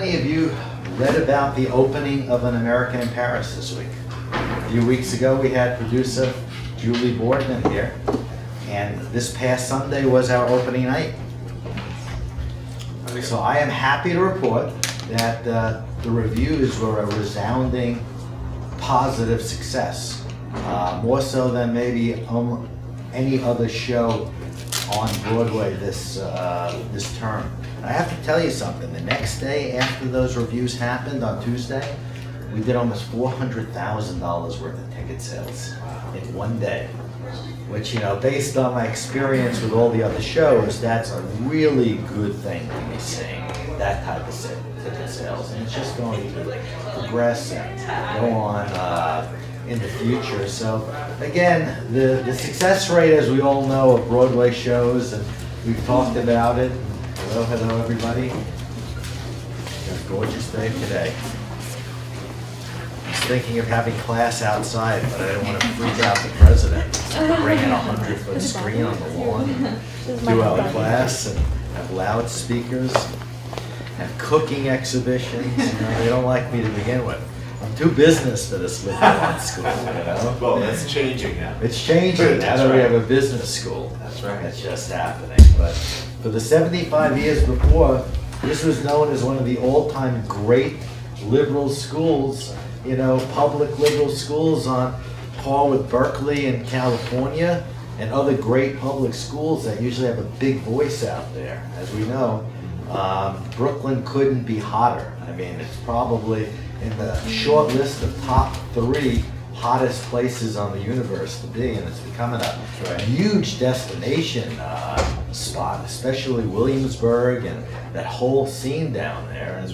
many of you read about the opening of An American in Paris this week? A few weeks ago, we had producer Julie Boardman here, and this past Sunday was our opening night. So I am happy to report that the reviews were a resounding positive success, more so than maybe any other show on Broadway this term. And I have to tell you something, the next day after those reviews happened on Tuesday, we did almost $400,000 worth of ticket sales in one day. Which, you know, based on my experience with all the other shows, that's a really good thing to be seeing, that type of ticket sales. And it's just going to progress and go on in the future. So, again, the success rate, as we all know, of Broadway shows, and we've talked about it. Hello, everybody. It's a gorgeous day today. I was thinking of having class outside, but I didn't want to freak out the president. Bring in a 100-foot screen on the lawn, do our class, and have loudspeakers, have cooking exhibitions. You know, they don't like me to begin with. I'm too business for this liberal arts school, you know? Well, that's changing now. It's changing. Now that we have a business school. That's right. That's just happening. But for the 75 years before, this was known as one of the all-time great liberal schools, you know, public liberal schools on par with Berkeley in California and other great public schools that usually have a big voice out there. As we know, Brooklyn couldn't be hotter. I mean, it's probably in the short list of top 3 hottest places on the universe to be, and it's becoming a huge destination spot, especially Williamsburg and that whole scene down there. And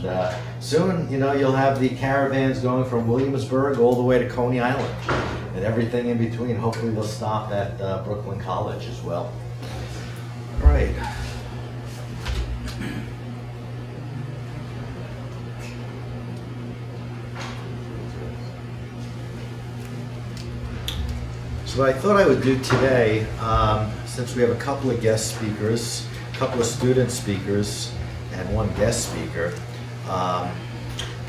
soon, you know, you'll have the caravans going from Williamsburg all the way to Coney Island and everything in between. Hopefully they'll stop at Brooklyn College as well. All right. So what I thought I would do today, since we have a couple of guest speakers, a couple of student speakers, and one guest speaker, I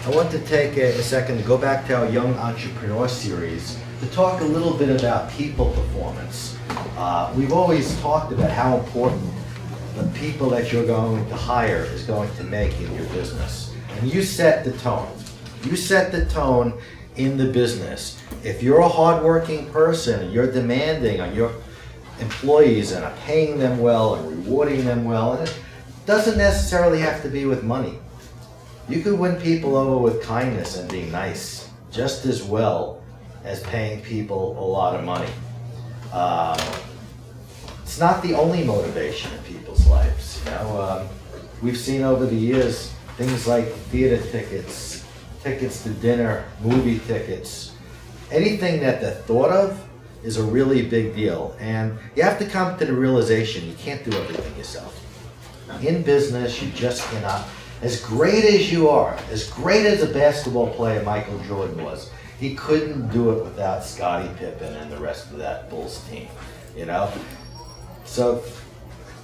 want to take a second to go back to our Young Entrepreneur series to talk a little bit about people performance. We've always talked about how important the people that you're going to hire is going to make in your business. And you set the tone. You set the tone in the business. If you're a hardworking person and you're demanding on your employees and are paying them well and rewarding them well, and it doesn't necessarily have to be with money. You could win people over with kindness and being nice just as well as paying people a lot of money. It's not the only motivation in people's lives. You know, we've seen over the years things like theater tickets, tickets to dinner, movie tickets. Anything that they're thought of is a really big deal. And you have to come to the realization you can't do everything yourself. In business, you just cannot. As great as you are, as great as a basketball player Michael Jordan was, he couldn't do it without Scottie Pippen and the rest of that Bulls team, you know? So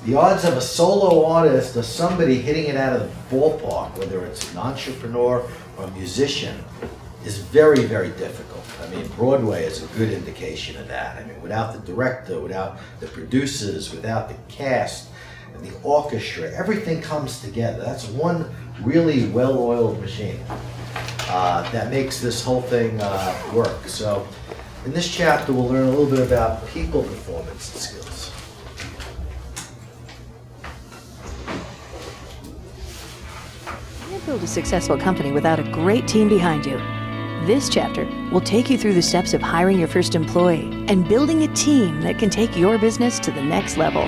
the odds of a solo artist or somebody hitting it out of the ballpark, whether it's an entrepreneur or a musician, is very, very difficult. I mean, Broadway is a good indication of that. I mean, without the director, without the producers, without the cast, and the orchestra, everything comes together. That's one really well-oiled machine that makes this whole thing work. So in this chapter, we'll learn a little bit about people performance skills. You can't build a successful company without a great team behind you. This chapter will take you through the steps of hiring your first employee and building a team that can take your business to the next level.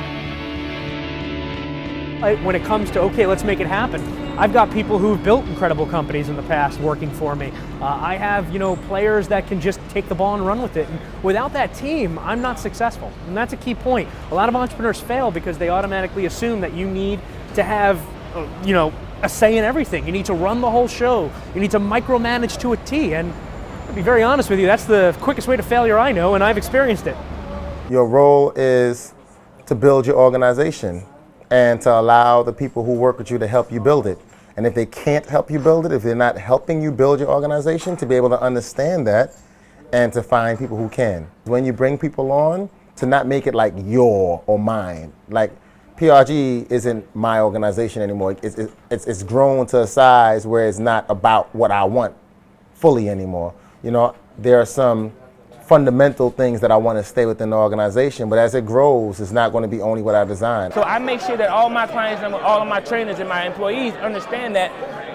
When it comes to, okay, let's make it happen, I've got people who've built incredible companies in the past working for me. I have, players that can just take the ball and run with it. And without that team, I'm not successful. And that's a key point. A lot of entrepreneurs fail because they automatically assume that you need to have, a say in everything. You need to run the whole show. You need to micromanage to a T. And to be very honest with you, that's the quickest way to failure I know, and I've experienced it. Your role is to build your organization and to allow the people who work with you to help you build it. And if they can't help you build it, if they're not helping you build your organization, to be able to understand that and to find people who can. When you bring people on, to not make it like your or mine. Like PRG isn't my organization anymore. It's grown to a size where it's not about what I want fully anymore. You know, there are some fundamental things that I want to stay within the organization, but as it grows, it's not going to be only what I design. So I make sure that all my clients and all of my trainers and my employees understand that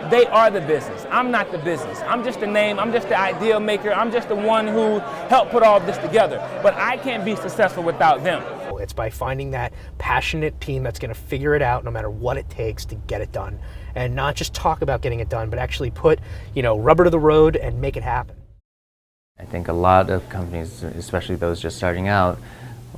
they are the business. I'm not the business. I'm just the name. I'm just the idea maker. I'm just the one who helped put all of this together. But I can't be successful without them. It's by finding that passionate team that's going to figure it out no matter what it takes to get it done, and not just talk about getting it done, but actually put, rubber to the road and make it happen. I think a lot of companies, especially those just starting out,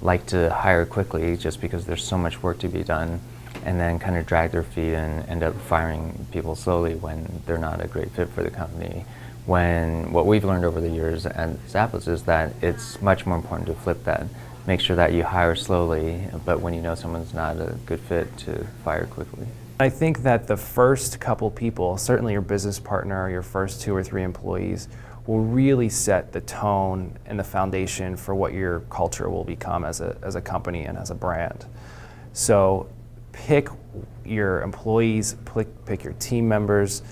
like to hire quickly just because there's so much work to be done, and then kind of drag their feet and end up firing people slowly when they're not a great fit for the company. When what we've learned over the years at Zappos is that it's much more important to flip that. Make sure that you hire slowly, but when you know someone's not a good fit, to fire quickly. I think that the first couple people, certainly your business partner, your first 2 or 3 employees, will really set the tone and the foundation for what your culture will become as a company and as a brand. So pick your employees, pick your team members,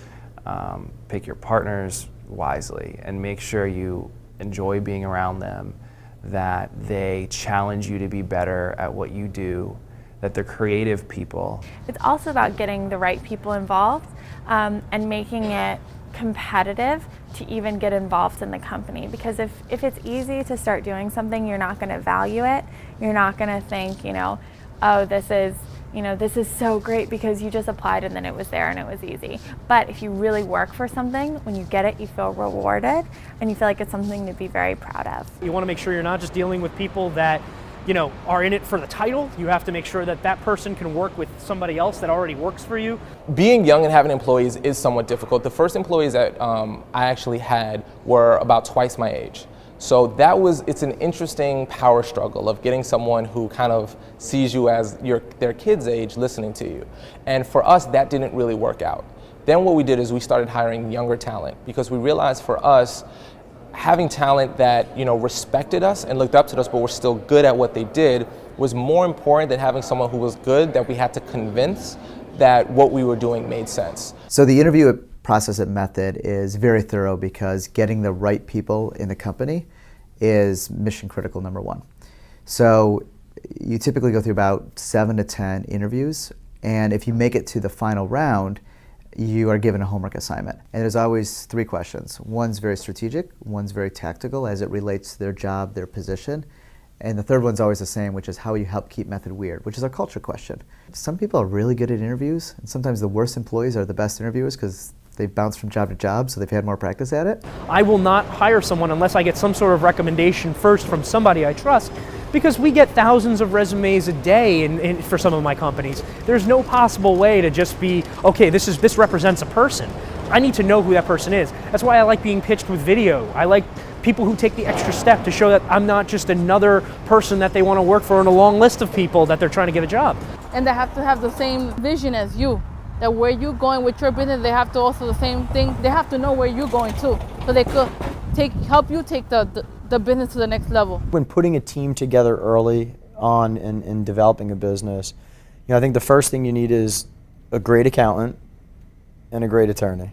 pick your partners wisely, and make sure you enjoy being around them, that they challenge you to be better at what you do, that they're creative people. It's also about getting the right people involved and making it competitive to even get involved in the company, because if it's easy to start doing something, you're not going to value it. You're not going to think, oh, this is so great because you just applied and then it was there and it was easy. But if you really work for something, when you get it, you feel rewarded and you feel like it's something to be very proud of. You want to make sure you're not just dealing with people that are in it for the title. You have to make sure that that person can work with somebody else that already works for you. Being young and having employees is somewhat difficult. The first employees that I actually had were about twice my age. So it's an interesting power struggle of getting someone who kind of sees you as their kid's age listening to you. And for us, that didn't really work out. Then what we did is we started hiring younger talent, because we realized for us, having talent that respected us and looked up to us but were still good at what they did was more important than having someone who was good that we had to convince that what we were doing made sense. So the interview process at Method is very thorough, because getting the right people in the company is mission critical, number one. So you typically go through about 7 to 10 interviews, and if you make it to the final round, you are given a homework assignment. And there's always 3 questions. One's very strategic, one's very tactical as it relates to their job, their position, and the third one's always the same, which is how you help keep Method weird, which is our culture question. Some people are really good at interviews, and sometimes the worst employees are the best interviewers because they bounce from job to job, so they've had more practice at it. I will not hire someone unless I get some sort of recommendation first from somebody I trust, because we get thousands of resumes a day for some of my companies. There's no possible way to just be, okay, this represents a person. I need to know who that person is. That's why I like being pitched with video. I like people who take the extra step to show that I'm not just another person that they want to work for in a long list of people that they're trying to get a job. And they have to have the same vision as you. That where you're going with your business, they have to also the same thing. They have to know where you're going too, so they could help you take the business to the next level. When putting a team together early on in developing a business, I think the first thing you need is a great accountant and a great attorney.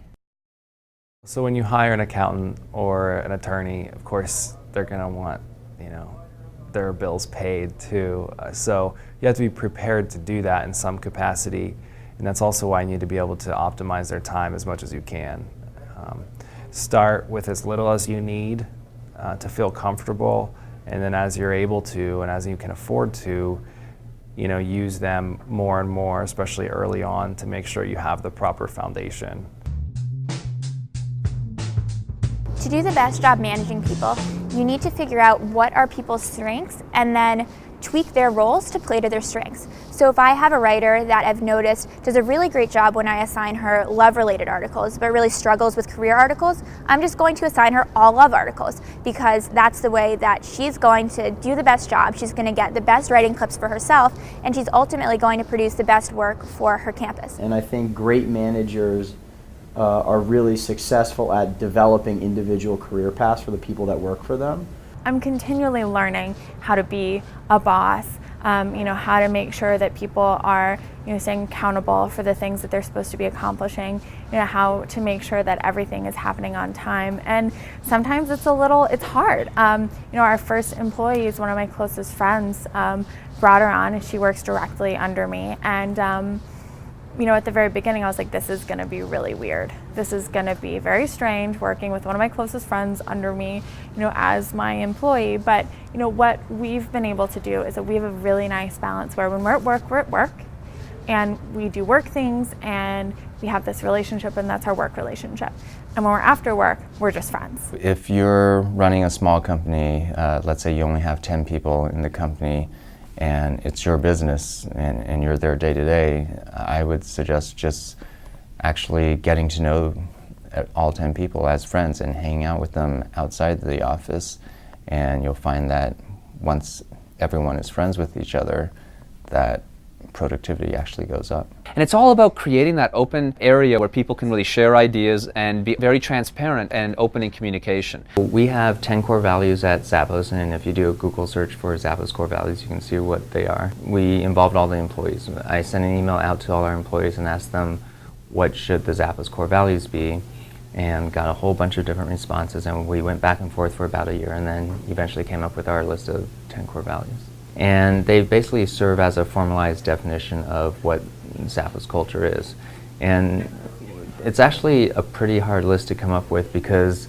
So when you hire an accountant or an attorney, of course, they're going to want, their bills paid too. So you have to be prepared to do that in some capacity. And that's also why you need to be able to optimize their time as much as you can. Start with as little as you need to feel comfortable, and then as you're able to and as you can afford to, use them more and more, especially early on, to make sure you have the proper foundation. To do the best job managing people, you need to figure out what are people's strengths and then tweak their roles to play to their strengths. So if I have a writer that I've noticed does a really great job when I assign her love-related articles, but really struggles with career articles, I'm just going to assign her all love articles, because that's the way that she's going to do the best job. She's going to get the best writing clips for herself, and she's ultimately going to produce the best work for her campus. And I think great managers are really successful at developing individual career paths for the people that work for them. I'm continually learning how to be a boss, how to make sure that people are, staying accountable for the things that they're supposed to be accomplishing, how to make sure that everything is happening on time. And sometimes it's hard. Our first employee is one of my closest friends, brought her on, and she works directly under me. And at the very beginning, I was like, this is going to be really weird. This is going to be very strange working with one of my closest friends under me, as my employee. But, what we've been able to do is that we have a really nice balance where when we're at work, and we do work things, and we have this relationship, and that's our work relationship. And when we're after work, we're just friends. If you're running a small company, let's say you only have 10 people in the company, and it's your business and you're there day to day, I would suggest just actually getting to know all 10 people as friends and hanging out with them outside the office. And you'll find that once everyone is friends with each other, that productivity actually goes up. And it's all about creating that open area where people can really share ideas and be very transparent and open in communication. We have 10 core values at Zappos, and if you do a Google search for Zappos core values, you can see what they are. We involved all the employees. I sent an email out to all our employees and asked them what should the Zappos core values be, and got a whole bunch of different responses, and we went back and forth for about a year, and then eventually came up with our list of 10 core values. And they basically serve as a formalized definition of what Zappos culture is. And it's actually a pretty hard list to come up with, because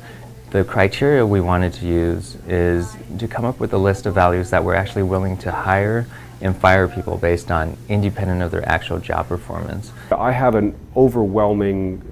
the criteria we wanted to use is to come up with a list of values that we're actually willing to hire and fire people based on, independent of their actual job performance. I have an overwhelming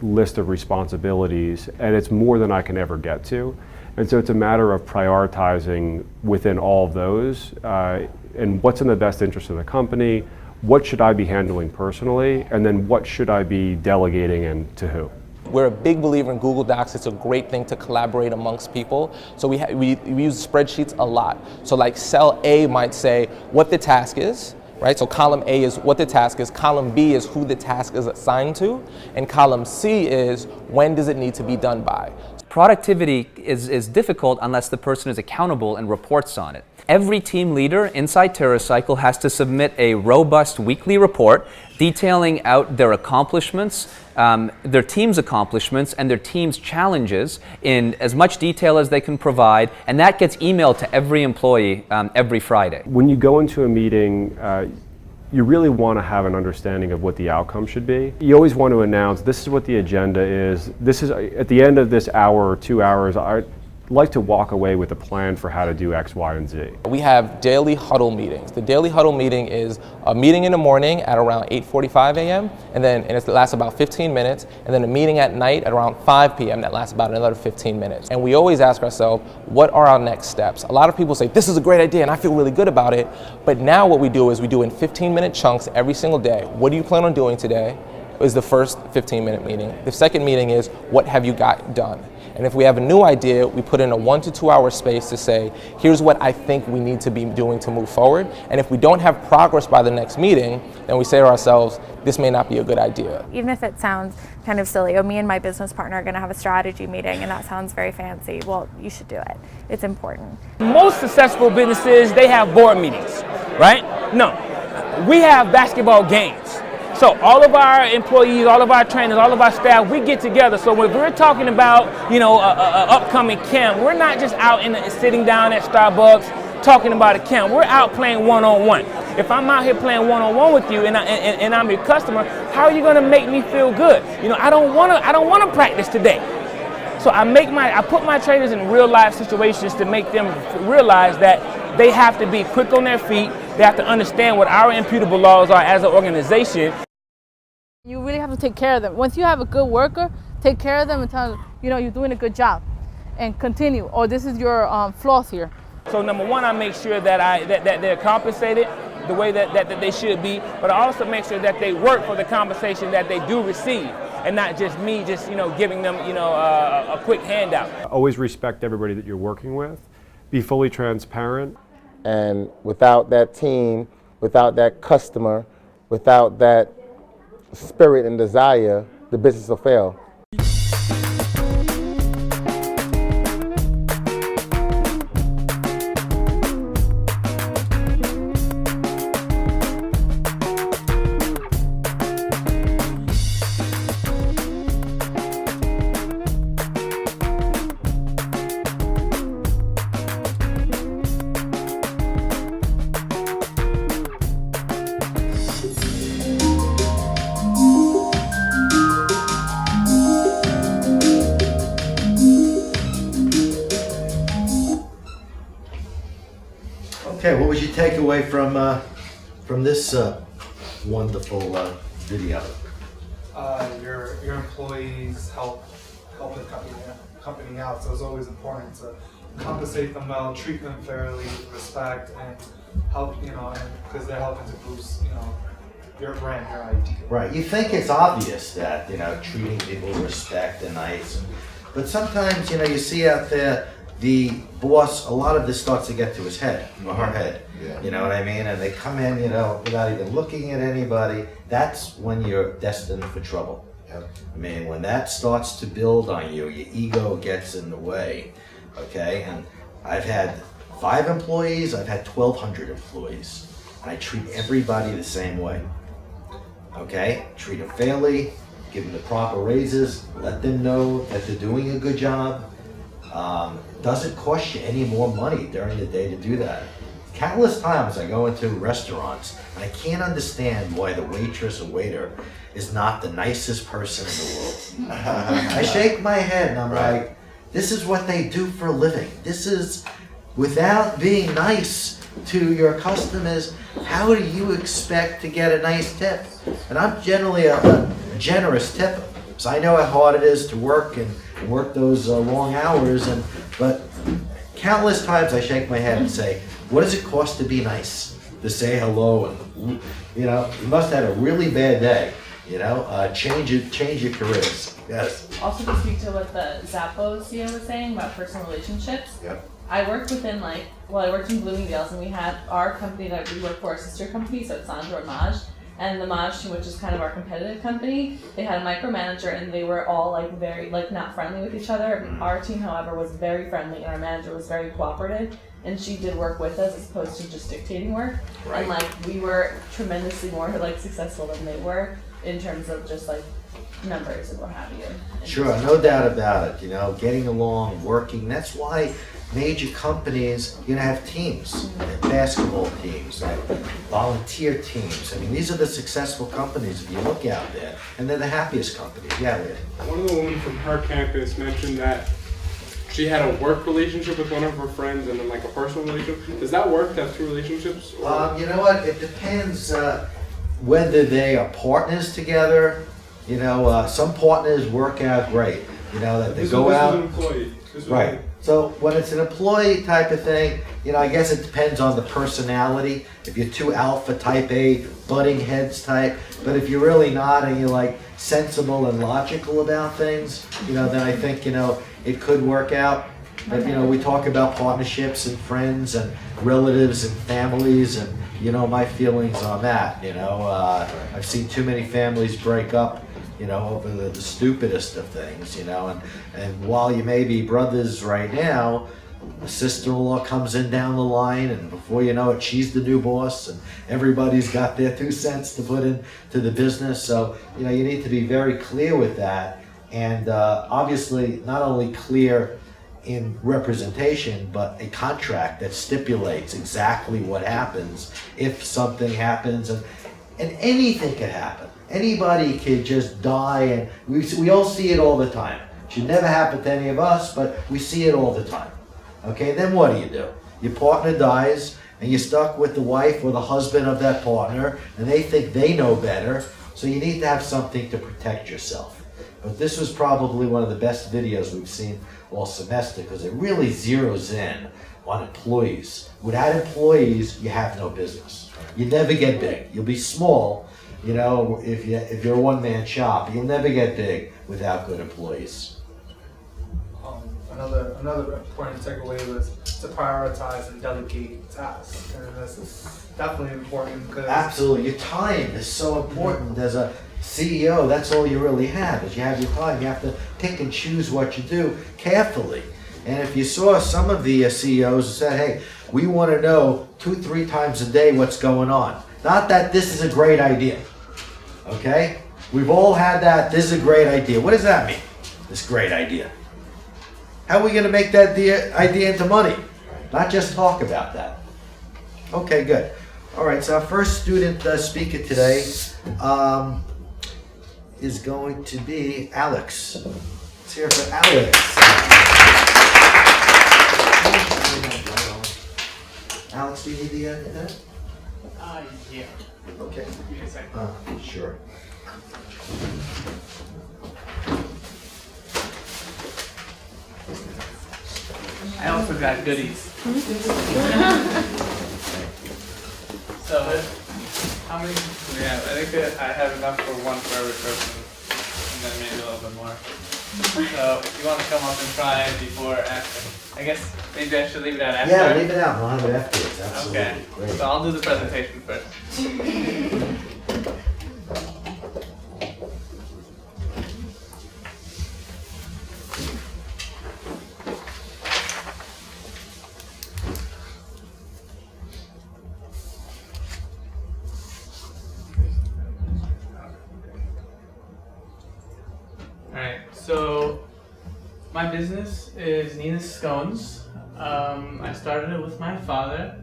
list of responsibilities, and it's more than I can ever get to. And so it's a matter of prioritizing within all of those, and what's in the best interest of the company, what should I be handling personally, and then what should I be delegating and to who. We're a big believer in Google Docs. It's a great thing to collaborate amongst people. So we use spreadsheets a lot. So like cell A might say what the task is, right? So column A is what the task is, column B is who the task is assigned to, and column C is when does it need to be done by. Productivity is difficult unless the person is accountable and reports on it. Every team leader inside TerraCycle has to submit a robust weekly report detailing out their accomplishments, their team's accomplishments, and their team's challenges in as much detail as they can provide, and that gets emailed to every employee every Friday. When you go into a meeting, you really want to have an understanding of what the outcome should be. You always want to announce, this is what the agenda is. This is, at the end of this hour or 2 hours, I'd like to walk away with a plan for how to do X, Y, and Z. We have daily huddle meetings. The daily huddle meeting is a meeting in the morning at around 8:45 a.m. and it lasts about 15 minutes, and then a meeting at night at around 5 p.m. that lasts about another 15 minutes. And we always ask ourselves, what are our next steps? A lot of people say, this is a great idea and I feel really good about it, but now what we do is we do in 15-minute chunks every single day. What do you plan on doing today? Is the first 15-minute meeting. The second meeting is, what have you got done? And if we have a new idea, we put in a 1 to 2 hour space to say, here's what I think we need to be doing to move forward. And if we don't have progress by the next meeting, then we say to ourselves, this may not be a good idea. Even if it sounds kind of silly, me and my business partner are going to have a strategy meeting, and that sounds very fancy. Well, you should do it. It's important. Most successful businesses, they have board meetings, right? No, we have basketball games. So all of our employees, all of our trainers, all of our staff, we get together. So when we're talking about, a upcoming camp, we're not just out sitting down at Starbucks talking about a camp. We're out playing one-on-one. If I'm out here playing one-on-one with you and I'm your customer, how are you going to make me feel good? I don't want to practice today. So I put my trainers in real life situations to make them realize that they have to be quick on their feet. They have to understand what our imputable laws are as an organization. You really have to take care of them. Once you have a good worker, take care of them and tell them, you're doing a good job, and continue. Or this is your flaws here. So number one, I make sure that that they're compensated the way that they should be, but I also make sure that they work for the compensation that they do receive, and not just me just giving them a quick handout. Always respect everybody that you're working with. Be fully transparent. And without that team, without that customer, without that spirit and desire, the business will fail. Okay, what was your takeaway from this wonderful video? Your employees help the company out, so it's always important to compensate them well, treat them fairly, respect, and help, and because they're helping to boost, your brand, your idea. Right. You think it's obvious that treating people with respect and nice, but sometimes you see out there the boss. A lot of this starts to get to his head or her head. Yeah. You know what I mean? And they come in, without even looking at anybody. That's when you're destined for trouble. Yep. I mean, when that starts to build on you, your ego gets in the way. Okay, and I've had 5 employees. I've had 1,200 employees. I treat everybody the same way. Okay, treat them fairly, give them the proper raises, let them know that they're doing a good job. Doesn't cost you any more money during the day to do that. Countless times I go into restaurants and I can't understand why the waitress or waiter is not the nicest person in the world. I shake my head and I'm like, this is what they do for a living. This is, without being nice to your customers, how do you expect to get a nice tip? And I'm generally a generous tipper, so I know how hard it is to work and work those long hours. But countless times I shake my head and say, what does it cost to be nice? To say hello and you must have had a really bad day. Change your careers. Yes. Also to speak to what the Zappos CEO was saying about personal relationships. Yep. I worked within I worked in Bloomingdale's, and we had our company that we work for, a sister company, so it's Sandro and Maj. And the Maj team, which is kind of our competitive company, they had a micromanager, and they were all very not friendly with each other. Our team, however, was very friendly, and our manager was very cooperative, and she did work with us as opposed to just dictating work. Right. And we were tremendously more successful than they were in terms of just numbers and what have you. Sure, no doubt about it. Getting along, working. That's why major companies, have teams, basketball teams, volunteer teams. I mean, these are the successful companies if you look out there, and they're the happiest companies. Yeah, Leah. One of the women from her campus mentioned that she had a work relationship with one of her friends and then a personal relationship. Does that work to have 2 relationships? Or? You know what? It depends whether they are partners together. Some partners work out great. That they go out. This was an employee. Right. So when it's an employee type of thing, I guess it depends on the personality. If you're too alpha type A, butting heads type, but if you're really not and you're sensible and logical about things, then I think, it could work out. But, we talk about partnerships and friends and relatives and families and, my feelings on that, I've seen too many families break up, over the stupidest of things, and while you may be brothers right now, the sister-in-law comes in down the line, and before you know it, she's the new boss, and everybody's got their 2 cents to put into the business. So, you need to be very clear with that, and obviously not only clear in representation, but a contract that stipulates exactly what happens if something happens, and anything could happen. Anybody could just die, and we all see it all the time. It should never happen to any of us, but we see it all the time. Okay, then what do? Your partner dies, and you're stuck with the wife or the husband of that partner, and they think they know better, so you need to have something to protect yourself. But this was probably one of the best videos we've seen all semester, because it really zeroes in on employees. Without employees, you have no business. You never get big. You'll be small, you know, if you're a one-man shop. You'll never get big without good employees. Another important takeaway was to prioritize and delegate tasks, and that's definitely important because Absolutely, your time is so important. As a CEO, that's all you really have, is you have your time. You have to pick and choose what you do carefully. And if you saw some of the CEOs who said, hey, we want to know 2-3 times a day what's going on. Not that this is a great idea, okay? We've all had that, this is a great idea. What does that mean, this great idea? How are we going to make that idea into money? Not just talk about that. Okay, good. All right, so our first student speaker today is going to be Alex. Let's hear for Alex. Alex, do you need the internet? Yeah. Okay. Give me a second. Sure. I also got goodies. So, how many do we have? I think that I have enough for one for every person, and then maybe a little bit more. So, if you want to come up and try it before or after, I guess maybe I should leave it out after. Yeah, leave it out. We'll have it afterwards. Absolutely. Okay. Great. So I'll do the presentation first. Alright, so my business is Nina's Scones. I started it with my father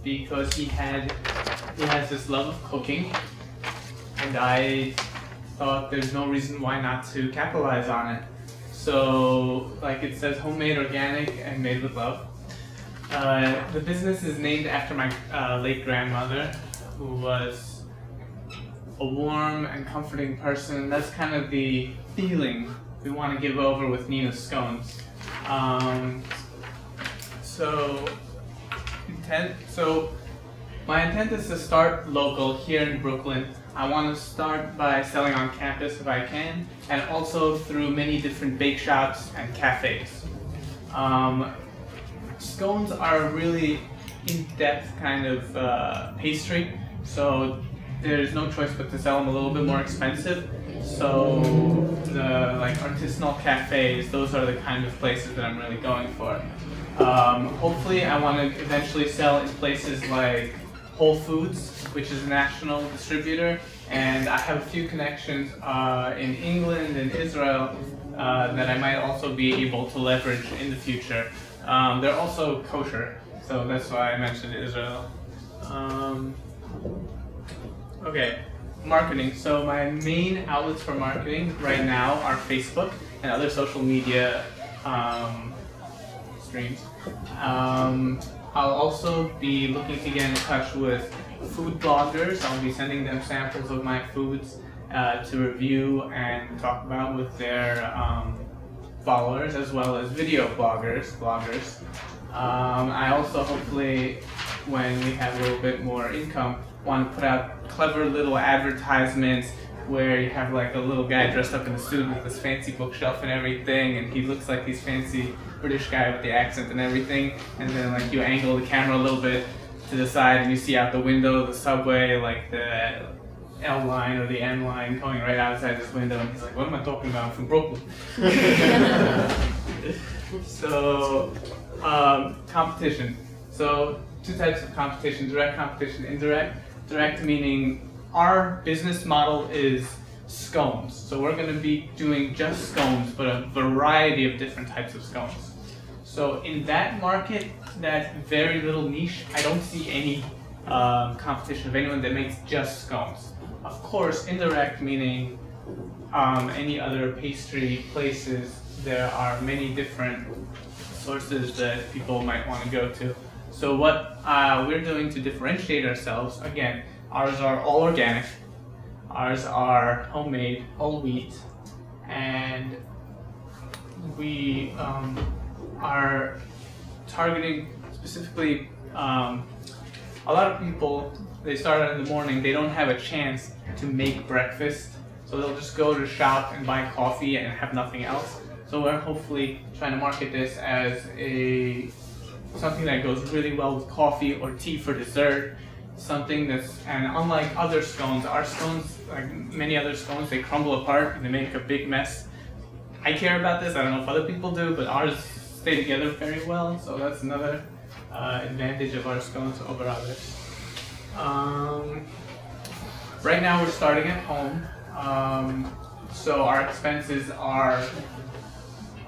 because he has this love of cooking, and I thought there's no reason why not to capitalize on it. So, like it says, homemade, organic, and made with love. The business is named after my late grandmother, who was a warm and comforting person. That's kind of the feeling we want to give over with Nina's Scones. So my intent is to start local here in Brooklyn. I want to start by selling on campus if I can, and also through many different bake shops and cafes. Scones are a really in-depth kind of pastry, so there's no choice but to sell them a little bit more expensive. So the artisanal cafes, those are the kind of places that I'm really going for. Hopefully I want to eventually sell in places like Whole Foods, which is a national distributor, and I have a few connections in England and Israel that I might also be able to leverage in the future. They're also kosher, so that's why I mentioned Israel. Okay, marketing. So my main outlets for marketing right now are Facebook and other social media streams. I'll also be looking to get in touch with food bloggers. I'll be sending them samples of my foods to review and talk about with their followers, as well as video bloggers. I also hopefully, when we have a little bit more income, want to put out clever little advertisements where you have like a little guy dressed up in a suit with this fancy bookshelf and everything, and he looks like he's fancy British guy with the accent and everything, and then like you angle the camera a little bit to the side and you see out the window the subway, like the L line or the M line going right outside this window, and he's like, what am I talking about? I'm from Brooklyn. So, competition. So, two types of competition, direct competition, indirect. Direct meaning our business model is scones. So we're going to be doing just scones, but a variety of different types of scones. So in that market, that very little niche, I don't see any competition of anyone that makes just scones. Of course, indirect meaning any other pastry places, there are many different sources that people might want to go to. So what we're doing to differentiate ourselves, again, ours are all organic, ours are homemade, whole wheat, and we are targeting specifically a lot of people. They start out in the morning. They don't have a chance to make breakfast, so they'll just go to the shop and buy coffee and have nothing else. So we're hopefully trying to market this as something that goes really well with coffee or tea for dessert. Something and unlike other scones, our scones, like many other scones, they crumble apart and they make a big mess. I care about this. I don't know if other people do, but ours stay together very well. So that's another advantage of our scones over others. Right now we're starting at home, so our expenses are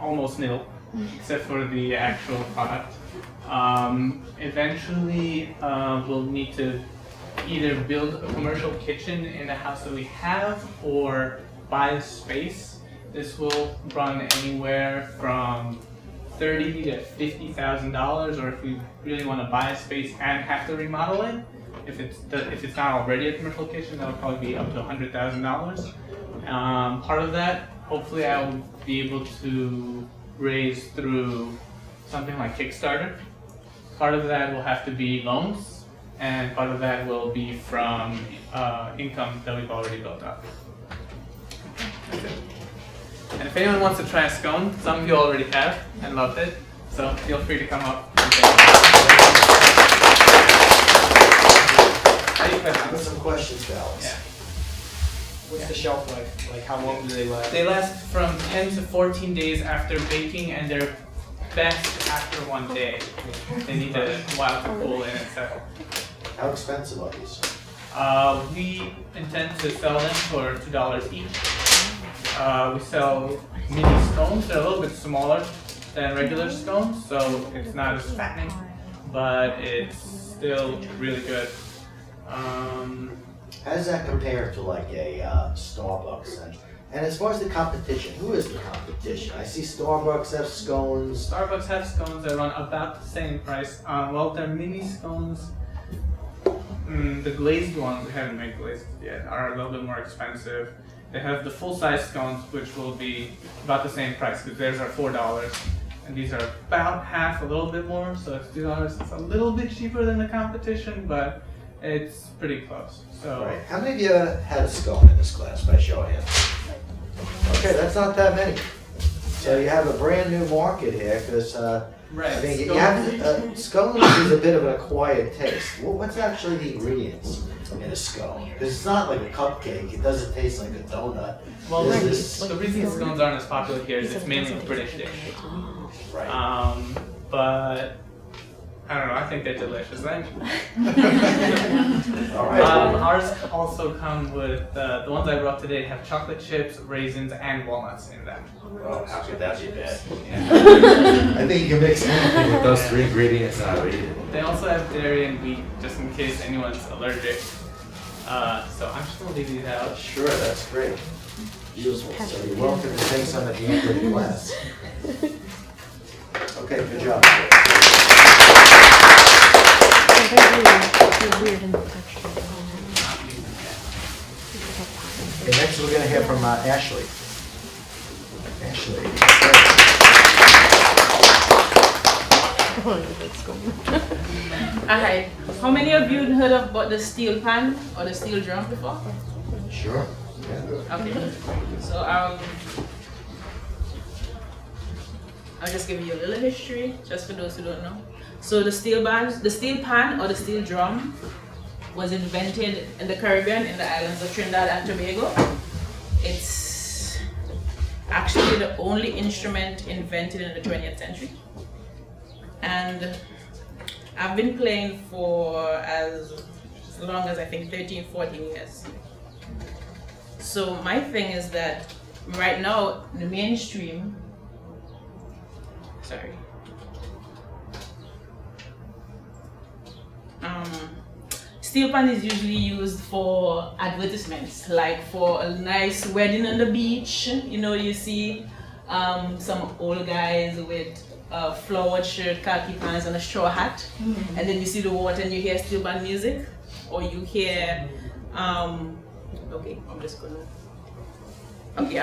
almost nil, except for the actual product. Eventually, we'll need to either build a commercial kitchen in the house that we have or buy a space. This will run anywhere from $30,000 to $50,000, or if we really want to buy a space and have to remodel it, if it's not already a commercial kitchen, that'll probably be up to $100,000. Part of that, hopefully, I will be able to raise through something like Kickstarter. Part of that will have to be loans, and part of that will be from income that we've already built up. That's it. And if anyone wants to try a scone, some of you already have and loved it, so feel free to come up and say Some questions, Dallas. Yeah. What's the shelf life? Like, how long do they last? They last from 10 to 14 days after baking, and they're best after 1 day. They need a while to cool in and settle. How expensive are these? We intend to sell them for $2 each. We sell mini scones. They're a little bit smaller than regular scones, so it's not as fattening, but it's still really good. How does that compare to like a Starbucks? And as far as the competition, who is the competition? I see Starbucks have scones. Starbucks have scones that run about the same price. Well, they're mini scones. The glazed ones, we haven't made glazed yet, are a little bit more expensive. They have the full-size scones, which will be about the same price, because theirs are $4. And these are about half, a little bit more, so it's $2. It's a little bit cheaper than the competition, but it's pretty close. So. Right. How many of you had a scone in this class by show of hands? Okay, that's not that many. So you have a brand new market here, because right. I mean, you have scones is a bit of an acquired taste. What's actually the ingredients in a scone? Because it's not like a cupcake. It doesn't taste like a donut. Well, the reason scones aren't as popular here is it's mainly a British dish. Right. But I don't know. I think they're delicious. All right. Ours also come with the ones I brought today have chocolate chips, raisins, and walnuts in them. Oh, how could that be bad? Yeah. I think you can mix anything with those three ingredients and I'll eat it. They also have dairy and wheat, just in case anyone's allergic. So I'm just gonna leave these out. Sure, that's great. Beautiful. So you're welcome to take some at the end of the class. Okay, good job. Okay, next we're going to hear from Ashley. Ashley. Hi. How many of you heard about the steel pan or the steel drum before? Sure. Yeah. Okay. So I'll just give you a little history, just for those who don't know. So the steel pan or the steel drum was invented in the Caribbean, in the islands of Trinidad and Tobago. It's actually the only instrument invented in the 20th century. And I've been playing for as long as I think 13, 14 years. So my thing is that right now, the mainstream, steel pan is usually used for advertisements, like for a nice wedding on the beach. You know, you see some old guys with a flowered shirt, khaki pants, and a straw hat, and then you see the water and you hear steel band music, or you hear. Okay, I'm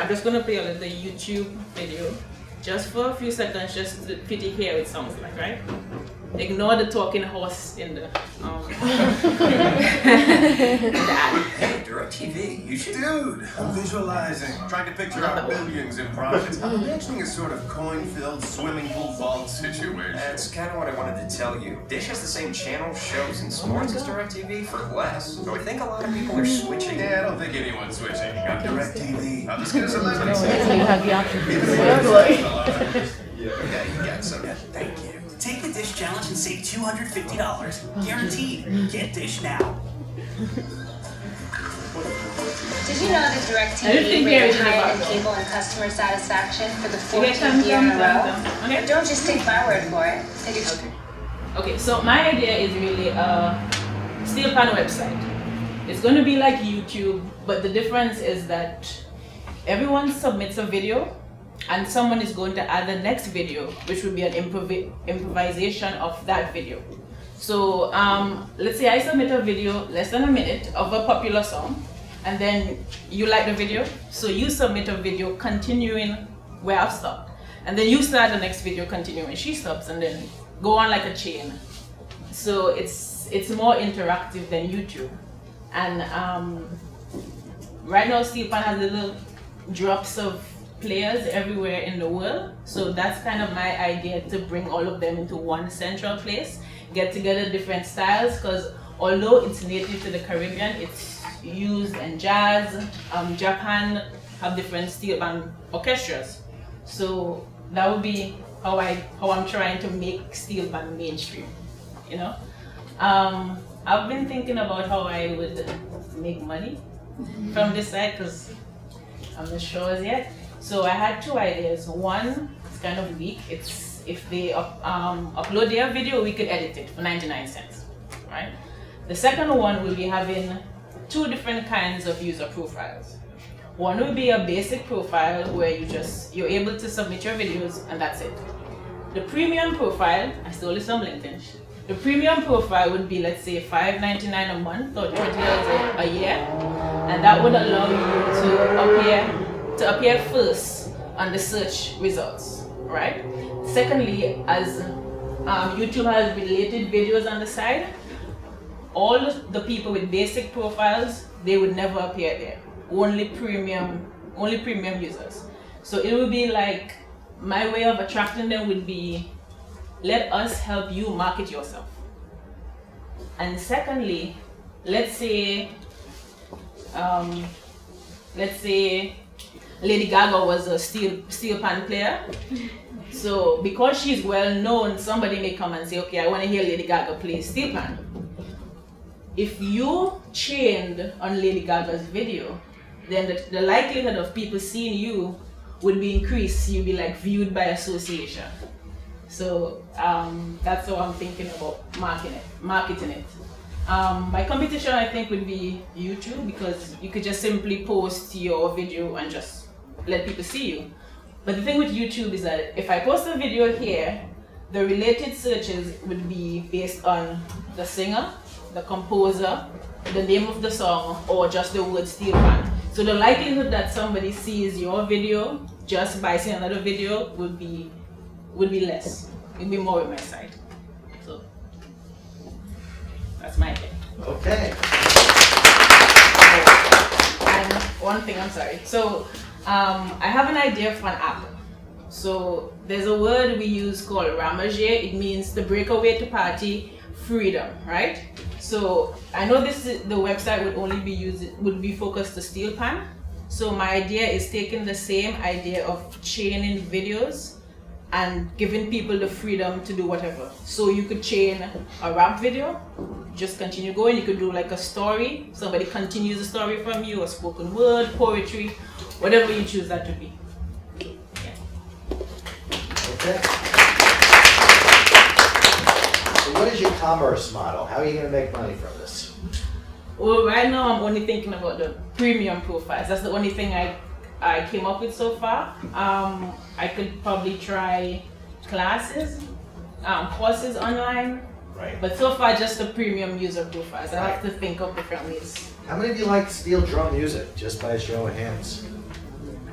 just gonna play a little YouTube video just for a few seconds, just to pity hear it sounds like, right? Ignore the talking horse in the Hey, DirecTV, you should. Dude, I'm visualizing, trying to picture our billions in profits. I'm imagining a sort of coin-filled swimming pool vault situation. That's kind of what I wanted to tell you. Dish has the same channel, shows, and sports as DirecTV for less. So I think a lot of people are switching. Yeah, I don't think anyone's switching. On DirecTV, I'm just gonna celebrity. So you have the option Yeah, you got some. Thank you. Take the Dish Challenge and save $250. Guaranteed. Get Dish now. Did you know that I DirecTV didn't think rated Gary's in the higher box. than cable and customer satisfaction for the Okay, 14th year in a row? Okay. Don't just take my word for it. They do. Okay, so my idea is really a steel pan website. It's going to be like YouTube, but the difference is that everyone submits a video and someone is going to add the next video, which will be an improvisation of that video. So let's say I submit a video less than a minute of a popular song, and then you like the video, so you submit a video continuing where I've stopped. And then you start the next video continuing when she stops, and then go on like a chain. So it's more interactive than YouTube. And right now Steel Pan has little drops of players everywhere in the world. So that's kind of my idea, to bring all of them into one central place, get together different styles, because although it's native to the Caribbean, it's used in jazz. Japan have different steel band orchestras. So that would be how I'm trying to make steel band mainstream, you know? I've been thinking about how I would make money from this site, because I'm not sure as yet. So I had two ideas. One is kind of weak. It's if they upload their video, we could edit it for 99 cents, right? The second one will be having two different kinds of user profiles. One will be a basic profile where you're able to submit your videos and that's it. The premium profile, I stole this from LinkedIn. The premium profile would be, let's say, $5.99 a month or $20 a year, and that would allow you to appear first on the search results, right? Secondly, as YouTube has related videos on the side, all the people with basic profiles, they would never appear there. Only premium users. So it would be like, my way of attracting them would be, let us help you market yourself. And secondly, let's say Lady Gaga was a steel pan player. So because she's well known, somebody may come and say, okay, I want to hear Lady Gaga play steel pan. If you chained on Lady Gaga's video, then the likelihood of people seeing you would be increased. You'd be like viewed by association. So that's how I'm thinking about marketing it. My competition, I think, would be YouTube, because you could just simply post your video and just let people see you. But the thing with YouTube is that if I post a video here, the related searches would be based on the singer, the composer, the name of the song, or just the word steel pan. So the likelihood that somebody sees your video just by seeing another video would be less. It would be more on my side. So that's my idea. Okay. And one thing, I'm sorry. So I have an idea for an app. So there's a word we use called ramager. It means to break away to party, freedom, right? So I know the website would be focused to steel pan. So my idea is taking the same idea of chaining videos and giving people the freedom to do whatever. So you could chain a rap video, just continue going. You could do like a story, somebody continues the story from you, a spoken word, poetry, whatever you choose that to be. Okay. So what is your commerce model? How are you going to make money from this? Well, right now I'm only thinking about the premium profiles. That's the only thing I came up with so far. I could probably try classes, courses online. Right. But so far just the premium user profiles. I have to think of different ways. How many of you like steel drum music, just by a show of hands?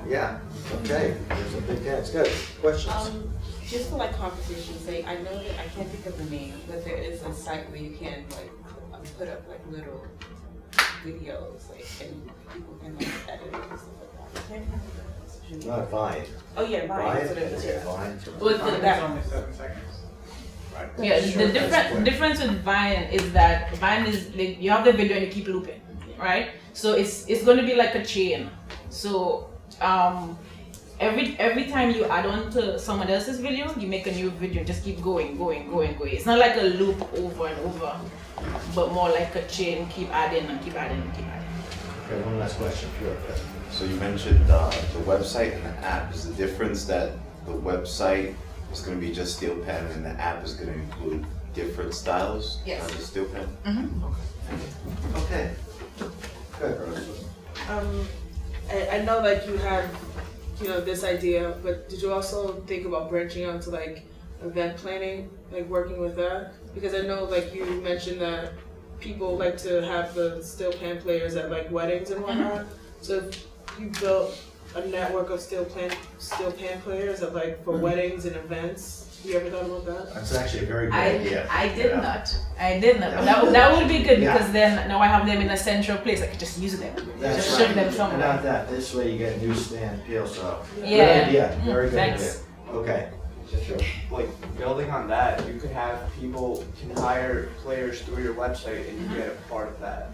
Yeah. Okay, there's a big hands. Good. Questions? Just for like competition's sake, I know that I can't think of the name, but there is a site where you can like put up like little videos, like, and people can like edit it and stuff like that. Not Vine. Oh yeah, Vine. Vine? That's what it is, Okay, yeah. Vine. With the, that, only 7 seconds. Right. Yeah, the difference with Vine is that Vine is like, you have the video and you keep looping, right? So it's going to be like a chain. So every time you add on to someone else's video, you make a new video. Just keep going. It's not like a loop over and over, but more like a chain. Keep adding and keep adding and keep adding. Okay, one last question. Sure. So you mentioned the website and the app. Is the difference that the website is going to be just steel pen and the app is going to include different styles Yes. of the steel pen? Mm-hmm. Okay. Good. I know like you had, this idea, but did you also think about branching out to like event planning, like working with that? Because I know like you mentioned that people like to have the steel pan players at like weddings and whatnot. So if you built a network of steel pan players at like for weddings and events, you ever thought about that? That's actually a very good idea. I did Yeah. not. That would be good because then now I have them in a central place. I can just use them. That's Just right. ship them somewhere. Not that. This way you get newsstand appeal. So Yeah. Good idea. Very good Thanks. idea. Okay. Like building on that, you could have people can hire players through your website and you get a part of that.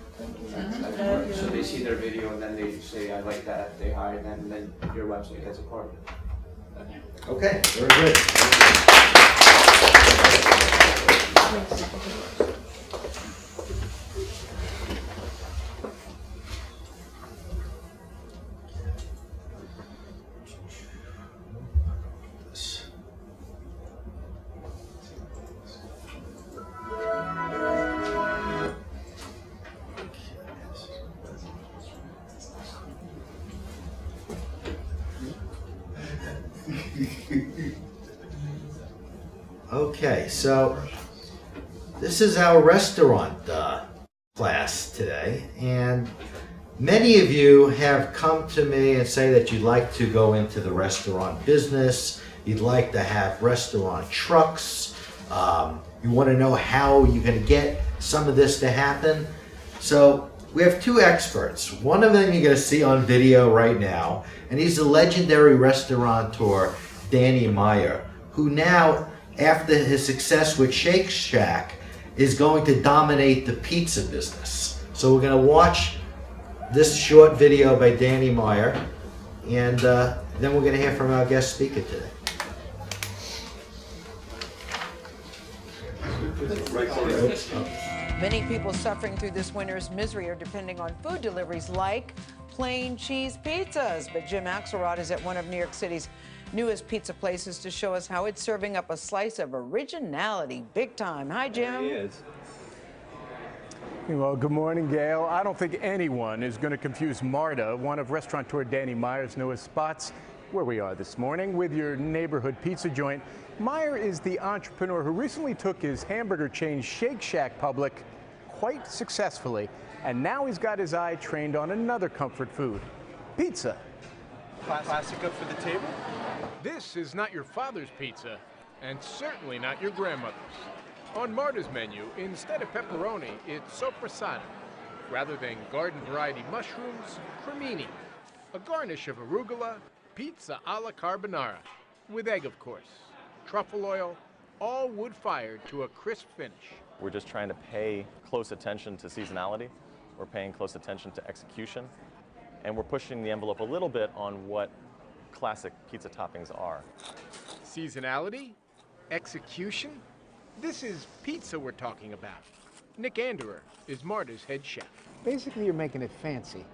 So they see their video and then they say, I like that, they hire them, and then your website gets a part of it. Okay. Very good. Okay, so this is our restaurant class today, and many of you have come to me and say that you'd like to go into the restaurant business, you'd like to have restaurant trucks, you want to know how you're going to get some of this to happen. So we have two experts. One of them you're going to see on video right now, and he's the legendary restaurateur Danny Meyer, who now, after his success with Shake Shack, is going to dominate the pizza business. So we're going to watch this short video by Danny Meyer, and then we're going to hear from our guest speaker today. Many people suffering through this winter's misery are depending on food deliveries like plain cheese pizzas. But Jim Axelrod is at one of New York City's newest pizza places to show us how it's serving up a slice of originality big time. Hi, Jim. There he is. Well, good morning, Gail. I don't think anyone is going to confuse Marta, one of restaurateur Danny Meyer's newest spots, where we are this morning with your neighborhood pizza joint. Meyer is the entrepreneur who recently took his hamburger chain Shake Shack public quite successfully, and now he's got his eye trained on another comfort food, pizza. Classic up for the table? This is not your father's pizza, and certainly not your grandmother's. On Marta's menu, instead of pepperoni, it's sopressata. Rather than garden variety mushrooms, cremini. A garnish of arugula, pizza alla carbonara. With egg, of course. Truffle oil, all wood-fired to a crisp finish. We're just trying to pay close attention to seasonality. We're paying close attention to execution. And we're pushing the envelope a little bit on what classic pizza toppings are. Seasonality? Execution? This is pizza we're talking about. Nick Anderer is Marta's head chef. Basically, you're making it fancy.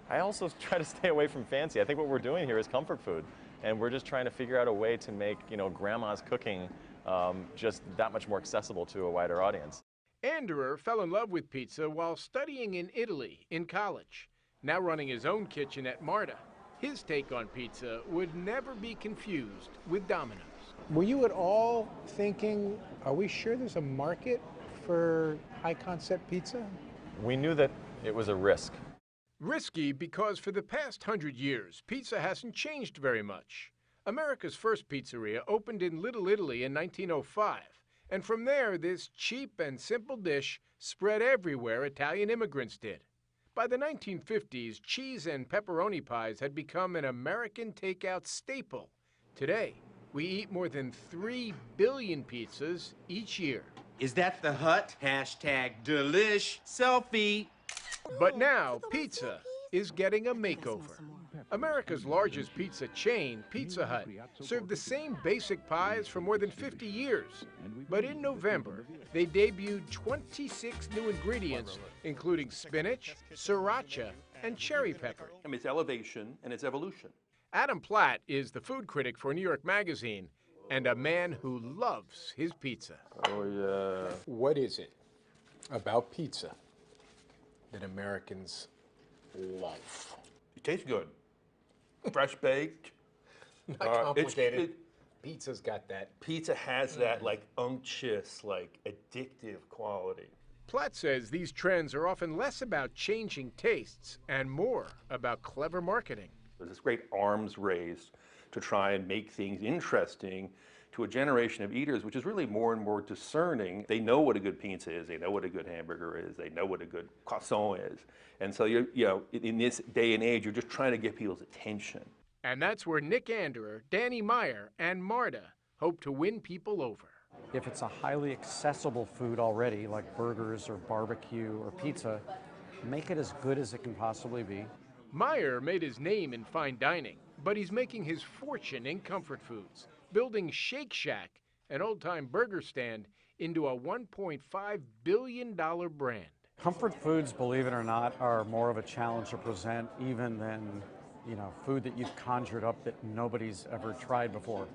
I also try to stay away from fancy. I think what we're doing here is comfort food. And we're just trying to figure out a way to make, grandma's cooking just that much more accessible to a wider audience. Anderer fell in love with pizza while studying in Italy in college. Now running his own kitchen at Marta. His take on pizza would never be confused with Domino's. Were you at all thinking, are we sure there's a market for high concept pizza? We knew that it was a risk. Risky because for the past 100 years, pizza hasn't changed very much. America's first pizzeria opened in Little Italy in 1905, and from there, this cheap and simple dish spread everywhere Italian immigrants did. By the 1950s, cheese and pepperoni pies had become an American takeout staple. Today, we eat more than 3 billion pizzas each year. Is that the Hut? #delish selfie. But now, pizza is getting a makeover. America's largest pizza chain, Pizza Hut, served the same basic pies for more than 50 years. But in November, they debuted 26 new ingredients, including spinach, sriracha, and cherry pepper. It's elevation and it's evolution. Adam Platt is the food critic for New York Magazine and a man who loves his pizza. Oh, yeah. What is it about pizza that Americans love? It tastes good. Fresh baked. Not complicated. Pizza's got that. Pizza has that like unctuous, like addictive quality. Platt says these trends are often less about changing tastes and more about clever marketing. There's this great arms race to try and make things interesting to a generation of eaters, which is really more and more discerning. They know what a good pizza is, they know what a good hamburger is, they know what a good croissant is. And so in this day and age, you're just trying to get people's attention. And that's where Nick Anderer, Danny Meyer, and Marta hope to win people over. If it's a highly accessible food already, like burgers or barbecue or pizza, make it as good as it can possibly be. Meyer made his name in fine dining, but he's making his fortune in comfort foods, building Shake Shack, an old-time burger stand, into a $1.5 billion brand. Comfort foods, believe it or not, are more of a challenge to present even than, food that you've conjured up that nobody's ever tried before.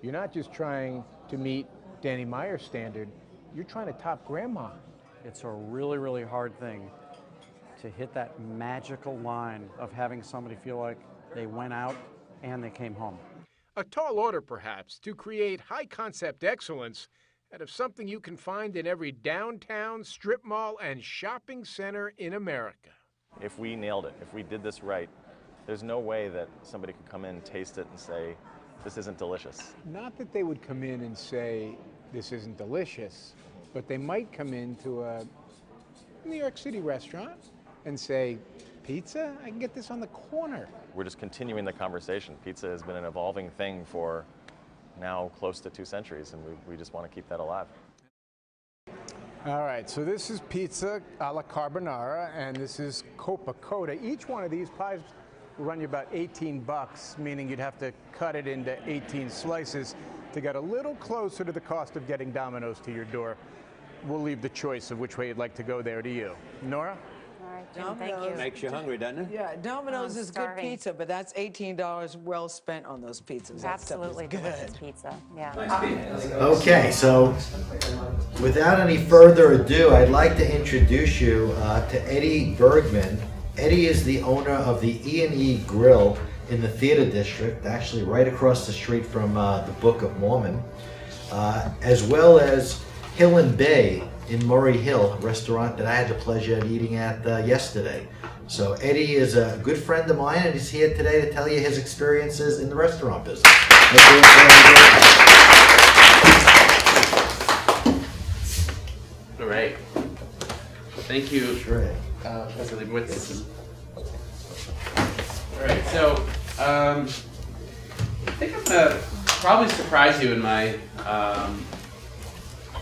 You're not just trying to meet Danny Meyer's standard, you're trying to top grandma. It's a really, really hard thing to hit that magical line of having somebody feel like they went out and they came home. A tall order, perhaps, to create high-concept excellence out of something you can find in every downtown, strip mall, and shopping center in America. If we nailed it, if we did this right, there's no way that somebody could come in, taste it, and say, this isn't delicious. Not that they would come in and say, this isn't delicious, but they might come into a New York City restaurant and say, pizza? I can get this on the corner. We're just continuing the conversation. Pizza has been an evolving thing for now close to 2 centuries, and we just want to keep that alive. All right, so this is pizza a la carbonara, and this is Copa Coda. Each one of these pies will run you about 18 bucks, meaning you'd have to cut it into 18 slices to get a little closer to the cost of getting Domino's to your door. We'll leave the choice of which way you'd like to go there to you. Nora? All right, Jim, thank you. Makes you hungry, doesn't it? Yeah, Domino's I'm is starving. good pizza, but that's $18 well spent on those pizzas. That stuff is Absolutely good. delicious pizza. Yeah. Okay, so without any further ado, I'd like to introduce you to Eddie Bergman. Eddie is the owner of the E&E Grill in the Theater District, actually right across the street from the Book of Mormon, as well as Hill and Bay in Murray Hill, a restaurant that I had the pleasure of eating at yesterday. So Eddie is a good friend of mine, and he's here today to tell you his experiences in the restaurant business. All right. Thank you, Sure. Professor Leibowitz. All right, so I think I'm gonna probably surprise you in my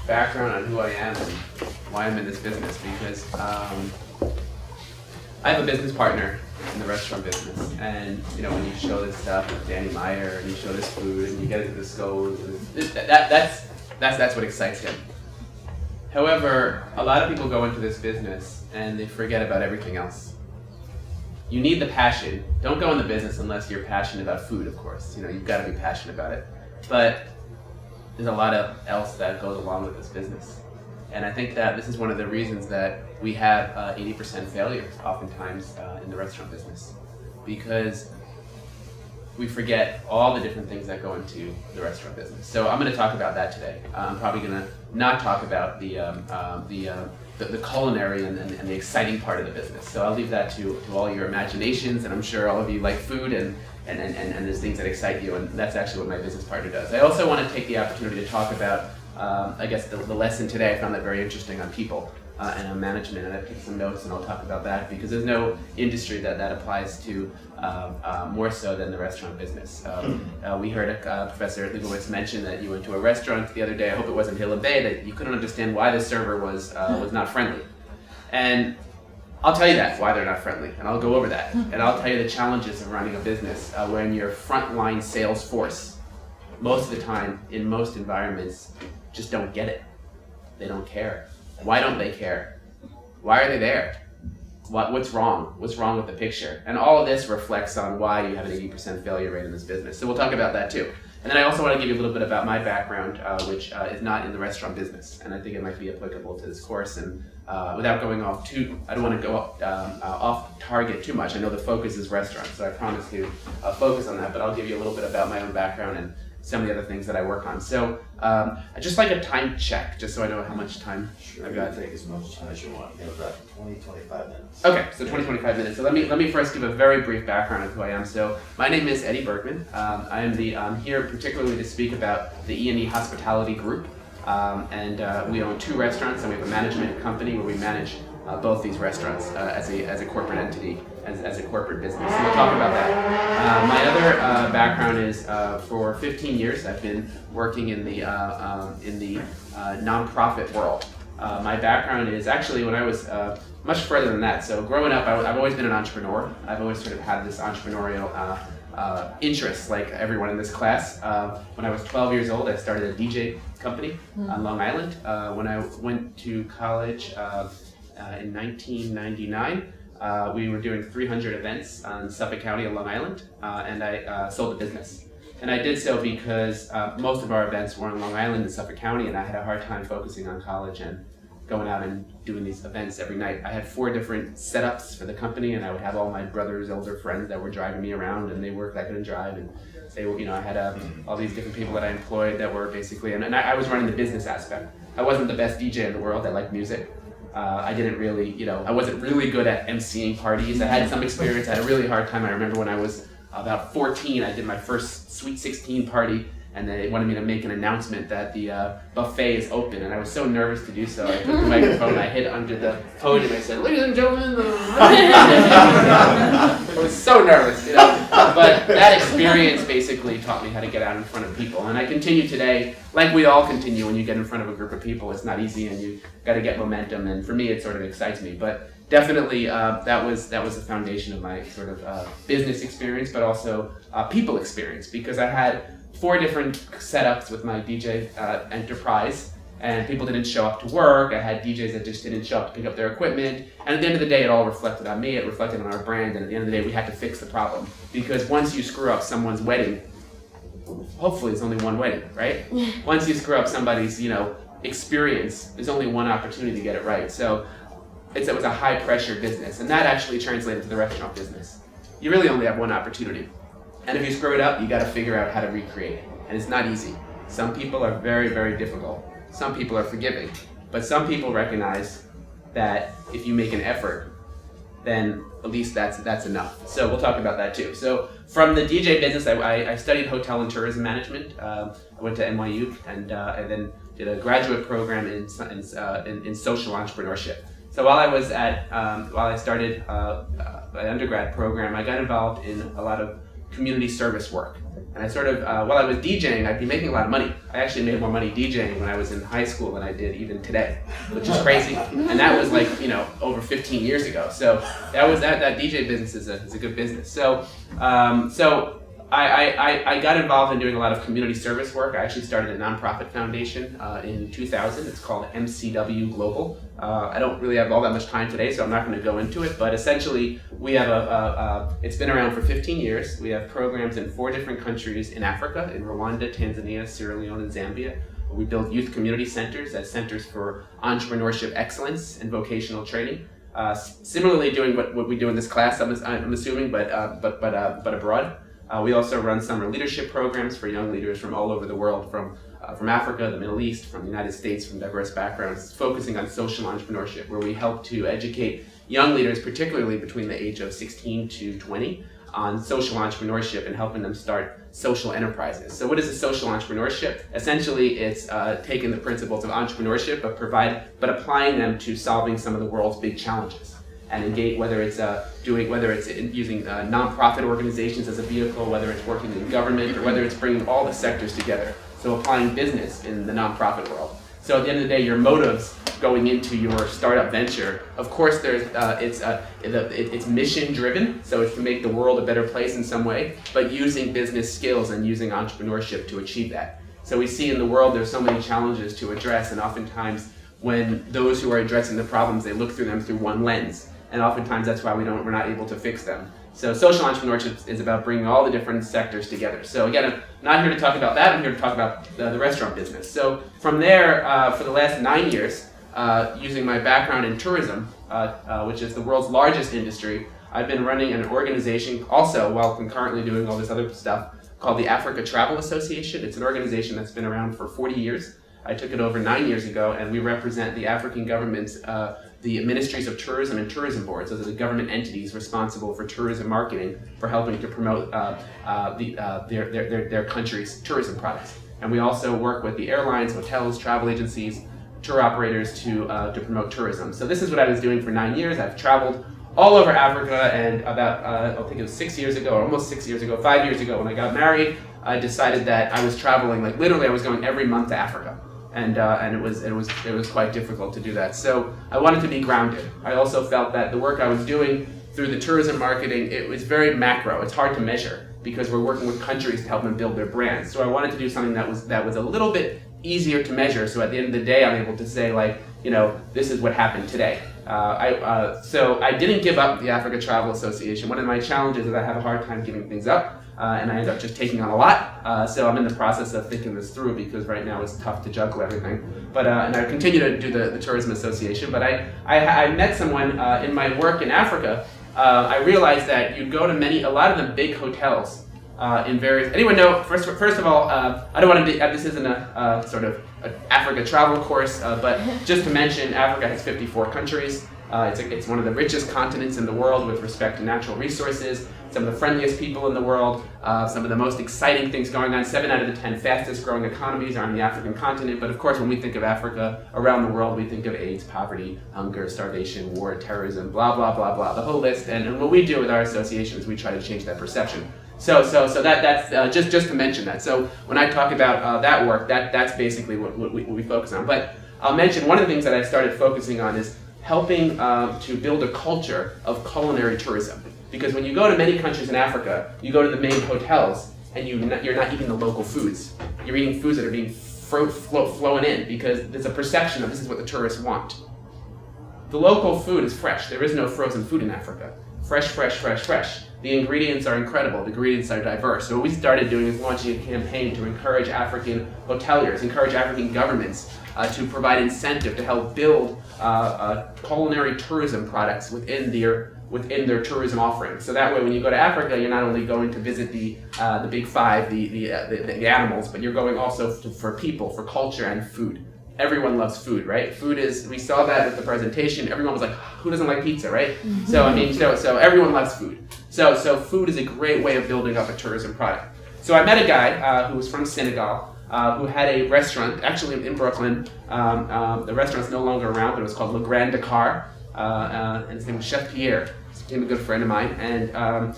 background on who I am and why I'm in this business, because I have a business partner in the restaurant business, and when you show this stuff with Danny Meyer and you show this food and you get into the scones, that's what excites him. However, a lot of people go into this business and they forget about everything else. You need the passion. Don't go in the business unless you're passionate about food, of course. You've got to be passionate about it. But there's a lot else that goes along with this business. And I think that this is one of the reasons that we have 80% failures oftentimes in the restaurant business, because we forget all the different things that go into the restaurant business. So I'm going to talk about that today. I'm probably going to not talk about the the culinary and the exciting part of the business. So I'll leave that to all your imaginations, and I'm sure all of you like food and there's things that excite you, and that's actually what my business partner does. I also want to take the opportunity to talk about, I guess, the lesson today. I found that very interesting on people and on management, and I picked some notes, and I'll talk about that because there's no industry that applies to more so than the restaurant business. We heard Professor Leibowitz mention that you went to a restaurant the other day, I hope it wasn't Hill and Bay, that you couldn't understand why the server was not friendly. And I'll tell you why they're not friendly, and I'll go over that. And I'll tell you the challenges of running a business when your frontline sales force, most of the time, in most environments, just don't get it. They don't care. Why don't they care? Why are they there? What's wrong? What's wrong with the picture? And all of this reflects on why you have an 80% failure rate in this business. So we'll talk about that too. And then I also want to give you a little bit about my background, which is not in the restaurant business. And I think it might be applicable to this course. And without going off I don't want to go off target too much. I know the focus is restaurants, so I promise to focus on that. But I'll give you a little bit about my own background and some of the other things that I work on. So I just like a time check, just so I know how much time I've got. Take as much time as you want. You have about 20-25 minutes. Okay, so 20-25 minutes. So let me first give a very brief background of who I am. So my name is Eddie Bergman. I'm here particularly to speak about the E&E Hospitality Group. We own 2 restaurants, and we have a management company where we manage both these restaurants as a corporate entity, as a corporate business. So we'll talk about that. My other background is for 15 years I've been working in the nonprofit world. My background is actually when I was much further than that. So growing up, I've always been an entrepreneur. I've always sort of had this entrepreneurial interest, like everyone in this class. When I was 12 years old, I started a DJ company on Long Island. When I went to college in 1999, we were doing 300 events on Suffolk County and Long Island, and I sold the business. And I did so because most of our events were on Long Island and Suffolk County, and I had a hard time focusing on college and going out and doing these events every night. I had 4 different setups for the company, and I would have all my brother's older friends that were driving me around, and they worked, I couldn't drive, and they were, I had all these different people that I employed that were basically, and I was running the business aspect. I wasn't the best DJ in the world. I liked music. I didn't really, I wasn't really good at emceeing parties. I had some experience. I had a really hard time. I remember when I was about 14, I did my first Sweet 16 party, and they wanted me to make an announcement that the buffet is open, and I was so nervous to do so. I took the microphone, I hid under the podium, I said, "Ladies and gentlemen," I was so nervous, But that experience basically taught me how to get out in front of people, and I continue today, like we all continue when you get in front of a group of people. It's not easy, and you got to get momentum, and for me, it sort of excites me. But definitely, that was the foundation of my sort of business experience, but also people experience, because I had 4 different setups with my DJ enterprise, and people didn't show up to work. I had DJs that just didn't show up to pick up their equipment, and at the end of the day, it all reflected on me, it reflected on our brand, and at the end of the day, we had to fix the problem. Because once you screw up someone's wedding, hopefully it's only one wedding, right? Once you screw up somebody's, experience, there's only one opportunity to get it right. So it was a high pressure business, and that actually translated to the restaurant business. You really only have one opportunity. And if you screw it up, you got to figure out how to recreate it. And it's not easy. Some people are very, very difficult. Some people are forgiving. But some people recognize that if you make an effort, then at least that's enough. So we'll talk about that too. So from the DJ business, I studied hotel and tourism management. I went to NYU and then did a graduate program in social entrepreneurship. So while I started my undergrad program, I got involved in a lot of community service work. And I sort of, while I was DJing, I'd be making a lot of money. I actually made more money DJing when I was in high school than I did even today, which is crazy. And that was like, over 15 years ago. So that DJ business is a good business. So I got involved in doing a lot of community service work. I actually started a nonprofit foundation in 2000. It's called MCW Global. I don't really have all that much time today, so I'm not going to go into it. But essentially, we have it's been around for 15 years. We have programs in 4 different countries in Africa, in Rwanda, Tanzania, Sierra Leone, and Zambia. We build youth community centers as centers for entrepreneurship excellence and vocational training. Similarly, doing what we do in this class, I'm assuming, but abroad. We also run summer leadership programs for young leaders from all over the world, from Africa, the Middle East, from the United States, from diverse backgrounds, focusing on social entrepreneurship, where we help to educate young leaders, particularly between the age of 16 to 20, on social entrepreneurship and helping them start social enterprises. So what is a social entrepreneurship? Essentially, it's taking the principles of entrepreneurship, but applying them to solving some of the world's big challenges. And engage, whether it's using nonprofit organizations as a vehicle, whether it's working in government, or whether it's bringing all the sectors together. So applying business in the nonprofit world. So at the end of the day, your motives going into your startup venture, of course, it's mission driven, so it's to make the world a better place in some way, but using business skills and using entrepreneurship to achieve that. So we see in the world there's so many challenges to address, and oftentimes when those who are addressing the problems, they look through them through one lens, and oftentimes that's why we're not able to fix them. So social entrepreneurship is about bringing all the different sectors together. So again, I'm not here to talk about that, I'm here to talk about the restaurant business. So from there, for the last 9 years, using my background in tourism, which is the world's largest industry, I've been running an organization also while concurrently doing all this other stuff called the Africa Travel Association. It's an organization that's been around for 40 years. I took it over 9 years ago, and we represent the African governments, the ministries of tourism and tourism boards. Those are the government entities responsible for tourism marketing, for helping to promote their country's tourism products. And we also work with the airlines, hotels, travel agencies, tour operators to promote tourism. So this is what I was doing for 9 years. I've traveled all over Africa, and about, I think it was 6 years ago, or almost 6 years ago, 5 years ago when I got married, I decided that I was traveling, like literally I was going every month to Africa. And it was quite difficult to do that. So I wanted to be grounded. I also felt that the work I was doing through the tourism marketing, it was very macro. It's hard to measure because we're working with countries to help them build their brands. So I wanted to do something that was a little bit easier to measure. So at the end of the day, I'm able to say, like, you know, this is what happened today. So I didn't give up the Africa Travel Association. One of my challenges is I have a hard time giving things up. And I end up just taking on a lot. So I'm in the process of thinking this through because right now it's tough to juggle everything. But and I continue to do the Tourism Association. But I met someone in my work in Africa. I realized that you'd go to a lot of the big hotels in various. Anyone know? First of all, I don't want to. This isn't a sort of an Africa travel course, but just to mention, Africa has 54 countries. It's one of the richest continents in the world with respect to natural resources. Some of the friendliest people in the world, some of the most exciting things going on. 7 out of the 10 fastest growing economies are on the African continent. But of course, when we think of Africa around the world, we think of AIDS, poverty, hunger, starvation, war, terrorism, blah, blah, blah, blah, the whole list. And what we do with our association is we try to change that perception. So that's just to mention that. So when I talk about that work, that's basically what we focus on. But I'll mention one of the things that I started focusing on is helping to build a culture of culinary tourism. Because when you go to many countries in Africa, you go to the main hotels and you're not eating the local foods. You're eating foods that are being flowing in because there's a perception of this is what the tourists want. The local food is fresh. There is no frozen food in Africa. Fresh, fresh, fresh, fresh. The ingredients are incredible. The ingredients are diverse. So what we started doing is launching a campaign to encourage African hoteliers, encourage African governments to provide incentive to help build culinary tourism products within their tourism offerings. So that way, when you go to Africa, you're not only going to visit the big five, the animals, but you're going also for people, for culture and food. Everyone loves food, right? Food is, we saw that with the presentation. Everyone was like, who doesn't like pizza, right? Mm-hmm. So I mean, so everyone loves food. So food is a great way of building up a tourism product. So I met a guy who was from Senegal, who had a restaurant, actually in Brooklyn. The restaurant's no longer around, but it was called Le Grand Dakar. And his name was Chef Pierre. He became a good friend of mine. And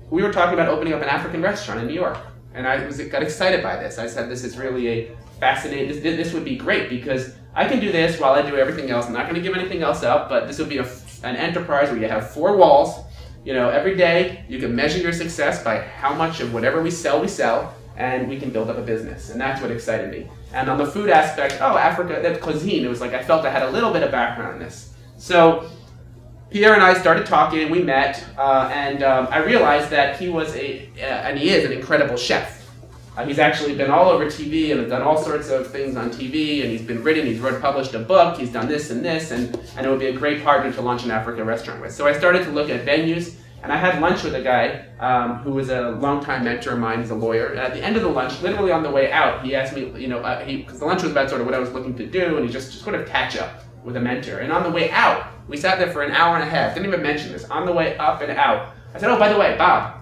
we were talking about opening up an African restaurant in New York. And I got excited by this. I said, this is really a fascinating, this would be great because I can do this while I do everything else. I'm not going to give anything else up, but this would be an enterprise where you have 4 walls. You know, every day you can measure your success by how much of whatever we sell, and we can build up a business. And that's what excited me. And on the food aspect, Africa, that cuisine, it was like I felt I had a little bit of background in this. So Pierre and I started talking, we met, and I realized that he was and he is an incredible chef. He's actually been all over TV and has done all sorts of things on TV, and he's been written, published a book, he's done this, and it would be a great partner to launch an Africa restaurant with. So I started to look at venues, And I had lunch with a guy who was a longtime mentor of mine. He's a lawyer. And at the end of the lunch, literally on the way out, he asked me, because the lunch was about sort of what I was looking to do, and he just sort of catch up with a mentor. And on the way out, we sat there for an hour and a half. Didn't even mention this. On the way up and out, I said, oh, by the way, Bob,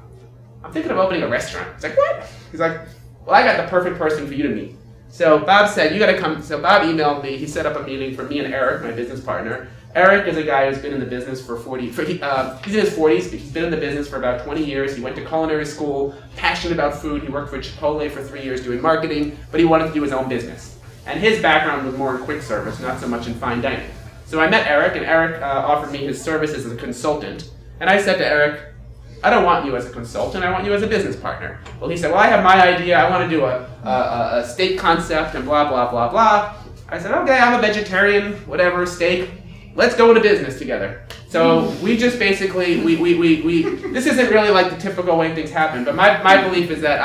I'm thinking of opening a restaurant. He's like, what? He's like, well, I got the perfect person for you to meet. So Bob said, you got to come. So Bob emailed me. He set up a meeting for me and Eric, my business partner. Eric is a guy who's been in the business for he's in his 40s, but he's been in the business for about 20 years. He went to culinary school, passionate about food. He worked for Chipotle for 3 years doing marketing, but he wanted to do his own business. And his background was more in quick service, not so much in fine dining. So I met Eric, and Eric offered me his services as a consultant. And I said to Eric, I don't want you as a consultant, I want you as a business partner. Well, he said, well, I have my idea. I want to do a steak concept and blah, blah, blah, blah. I said, okay, I'm a vegetarian, whatever, steak. Let's go into business together. So we just basically, this isn't really like the typical way things happen, but my belief is that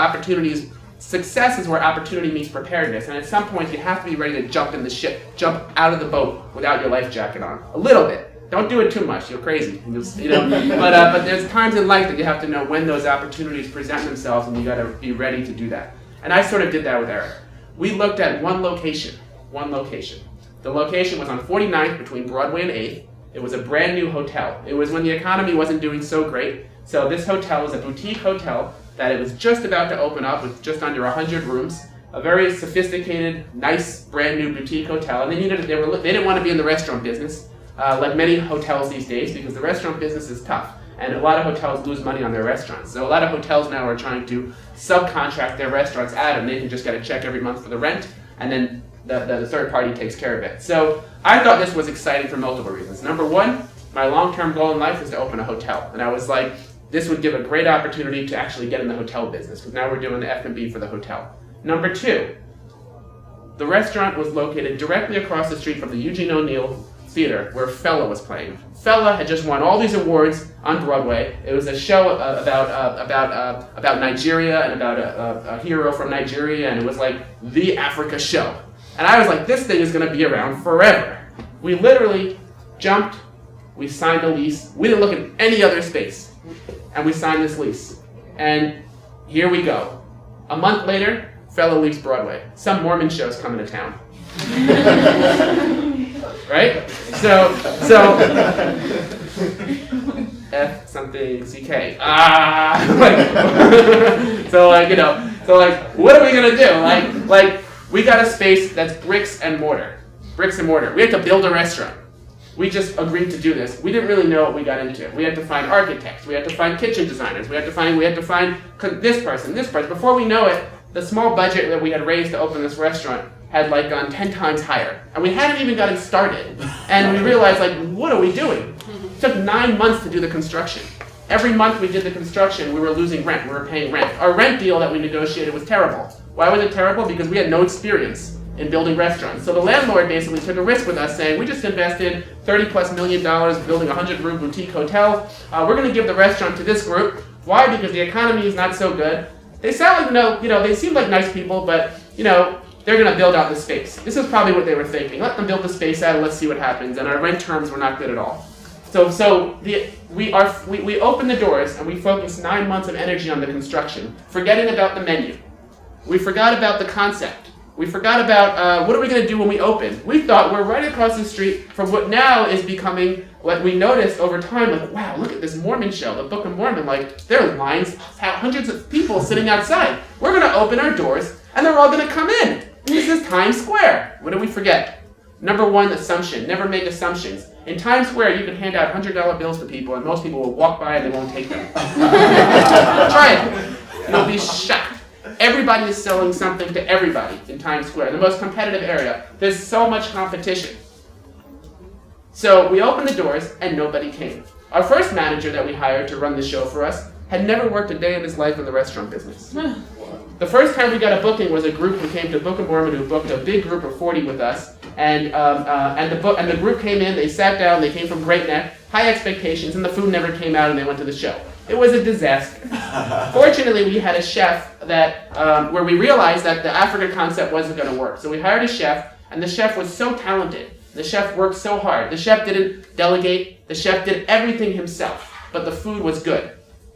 success is where opportunity meets preparedness, and at some point you have to be ready to jump in the ship, jump out of the boat without your life jacket on. A little bit. Don't do it too much, you're crazy. But there's times in life that you have to know when those opportunities present themselves, and you gotta be ready to do that. And I sort of did that with Eric. We looked at one location. The location was on 49th between Broadway and 8th. It was a brand new hotel. It was when the economy wasn't doing so great. So this hotel was a boutique hotel that it was just about to open up with just under 100 rooms. A very sophisticated, nice, brand new boutique hotel. And they didn't want to be in the restaurant business, like many hotels these days, because the restaurant business is tough. And a lot of hotels lose money on their restaurants. So a lot of hotels now are trying to subcontract their restaurants out, and they can just get a check every month for the rent, and then the third party takes care of it. So I thought this was exciting for multiple reasons. Number one, my long-term goal in life was to open a hotel. And I was like, this would give a great opportunity to actually get in the hotel business, because now we're doing the F&B for the hotel. Number two, the restaurant was located directly across the street from the Eugene O'Neill Theater, where Fella was playing. Fella had just won all these awards on Broadway. It was a show about Nigeria and about a hero from Nigeria, and it was like the Africa show. And I was like, this thing is going to be around forever. We literally jumped, we signed a lease. We didn't look at any other space, and we signed this lease. And here we go. A month later, Fella leaves Broadway. Some Mormon show's coming to town. Right? So F something CK. So what are we gonna do? Like we got a space that's bricks and mortar. We had to build a restaurant. We just agreed to do this. We didn't really know what we got into. We had to find architects. We had to find kitchen designers. We had to find this person. Before we know it, the small budget that we had raised to open this restaurant had gone 10 times higher. And we hadn't even gotten started. And we realized, what are we doing? It took 9 months to do the construction. Every month we did the construction, we were losing rent. We were paying rent. Our rent deal that we negotiated was terrible. Why was it terrible? Because we had no experience in building restaurants. So the landlord basically took a risk with us, saying, we just invested $30+ million building a 100-room boutique hotel. We're going to give the restaurant to this group. Why? Because the economy is not so good. They sound like, they seem like nice people, but, they're going to build out the space. This is probably what they were thinking. Let them build the space out and let's see what happens. And our rent terms were not good at all. So we opened the doors and we focused 9 months of energy on the construction, forgetting about the menu. We forgot about the concept. We forgot about what are we going to do when we open. We thought we're right across the street from what now is becoming what we noticed over time. Wow, look at this Mormon show, the Book of Mormon. There are lines, hundreds of people sitting outside. We're going to open our doors and they're all going to come in. This is Times Square. What did we forget? Number one assumption, never make assumptions. In Times Square, you can hand out $100 bills to people, and most people will walk by and they won't take them. Try it. You'll be shocked. Everybody is selling something to everybody in Times Square, the most competitive area. There's so much competition. So we opened the doors, and nobody came. Our first manager that we hired to run the show for us had never worked a day of his life in the restaurant business. The first time we got a booking was a group who came to Book of Mormon who booked a big group of 40 with us, and the group came in, they sat down, they came from Great Neck, high expectations, and the food never came out and they went to the show. It was a disaster. Fortunately, we had a chef that where we realized that the Africa concept wasn't going to work. So we hired a chef, and the chef was so talented. The chef worked so hard. The chef didn't delegate. The chef did everything himself. but the food was good.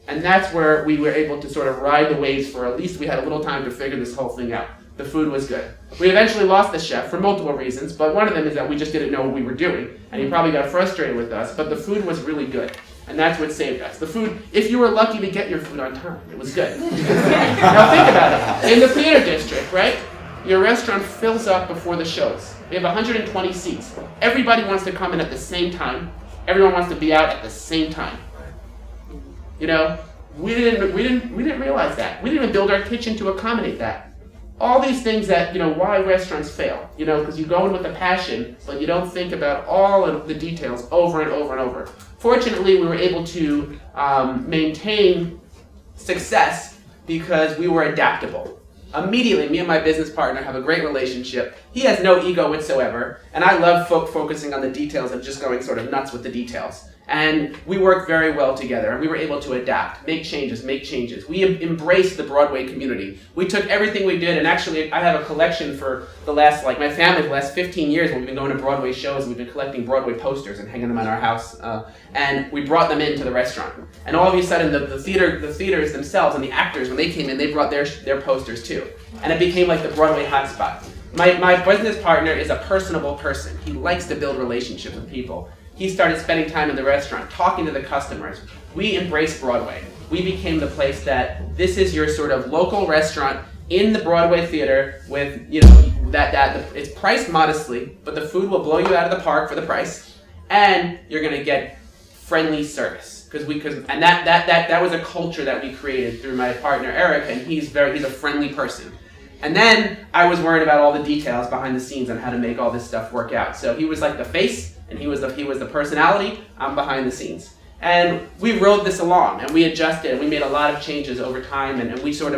And that's where we were able to sort of ride the waves for at least we had a little time to figure this whole thing out. The food was good. We eventually lost the chef for multiple reasons, but one of them is that we just didn't know what we were doing, and he probably got frustrated with us, but the food was really good. And that's what saved us. The food, if you were lucky to get your food on time, it was good. Now think about it. In the theater district, right? Your restaurant fills up before the shows. We have 120 seats. Everybody wants to come in at the same time. Everyone wants to be out at the same time. You know, we didn't realize that. We didn't even build our kitchen to accommodate that. All these things that, you know, why restaurants fail, you know, because you go in with a passion, but you don't think about all of the details over and over and over. Fortunately, we were able to maintain success because we were adaptable. Immediately, me and my business partner have a great relationship. He has no ego whatsoever, and I love focusing on the details and just going sort of nuts with the details. And we worked very well together, and we were able to adapt, make changes. We embraced the Broadway community. We took everything we did, and actually I have a collection for the last, like my family, the last 15 years when we've been going to Broadway shows, we've been collecting Broadway posters and hanging them in our house, and we brought them into the restaurant. And all of a sudden, the theaters themselves and the actors, when they came in, they brought their posters too. And it became like the Broadway hotspot. My business partner is a personable person. He likes to build relationships with people. He started spending time in the restaurant, talking to the customers. We embraced Broadway. We became the place that this is your sort of local restaurant in the Broadway theater with, you know, that it's priced modestly, but the food will blow you out of the park for the price, and you're gonna get friendly service. And that was a culture that we created through my partner Eric, and he's a friendly person. And then I was worried about all the details behind the scenes on how to make all this stuff work out. So he was like the face, and he was the personality. I'm behind the scenes. And we rode this along, and we adjusted, and we made a lot of changes over time, and until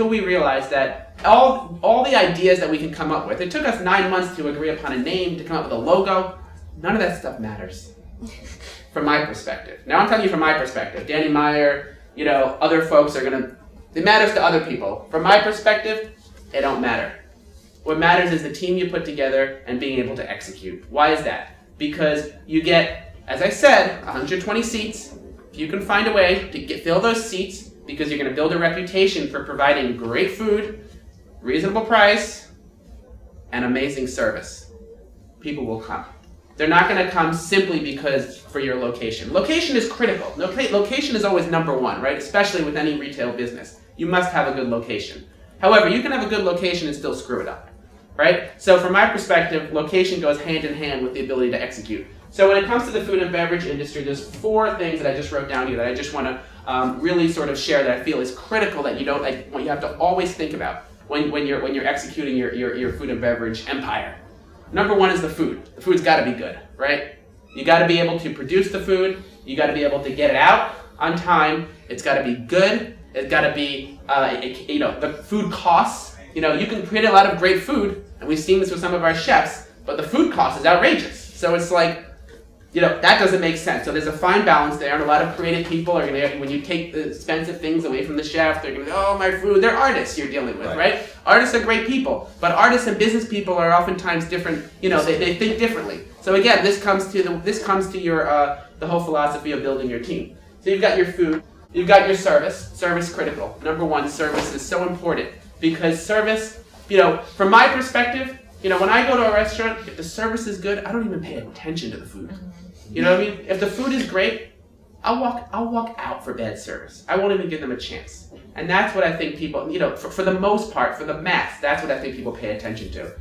we realized that all the ideas that we can come up with, it took us 9 months to agree upon a name, to come up with a logo. None of that stuff matters, from my perspective. Now I'm telling you from my perspective. Danny Meyer, you know, other folks it matters to other people. From my perspective, it don't matter. What matters is the team you put together and being able to execute. Why is that? Because you get, as I said, 120 seats. If you can find a way to fill those seats, because you're going to build a reputation for providing great food, reasonable price, and amazing service, people will come. They're not going to come simply for your location. Location is critical. Location is always number one, right? Especially with any retail business. You must have a good location. However, you can have a good location and still screw it up, right? So from my perspective, location goes hand in hand with the ability to execute. So when it comes to the food and beverage industry, there's 4 things that I just wrote down here that I just want to really sort of share that I feel is critical that you have to always think about when you're executing your food and beverage empire. Number 1 is the food. The food's got to be good, right? You got to be able to produce the food. You got to be able to get it out on time. It's got to be good. It's got to be, the food costs. You know, you can create a lot of great food, and we've seen this with some of our chefs, but the food cost is outrageous. So it's like, you know, that doesn't make sense. So there's a fine balance there, and a lot of creative people are going to, when you take the expensive things away from the chef, they're going to go, oh, my food. They're artists you're dealing with, right? Artists are great people, but artists and business people are oftentimes different. You know, they think differently. So again, this comes to your the whole philosophy of building your team. So you've got your food, you've got your service. Service critical. Number 1, service is so important because service, you know, from my perspective, you know, when I go to a restaurant, if the service is good, I don't even pay attention to the food. You know what I mean? If the food is great, I'll walk out for bad service. I won't even give them a chance. And that's what I think people, you know, for the most part, for the mass, that's what I think people pay attention to.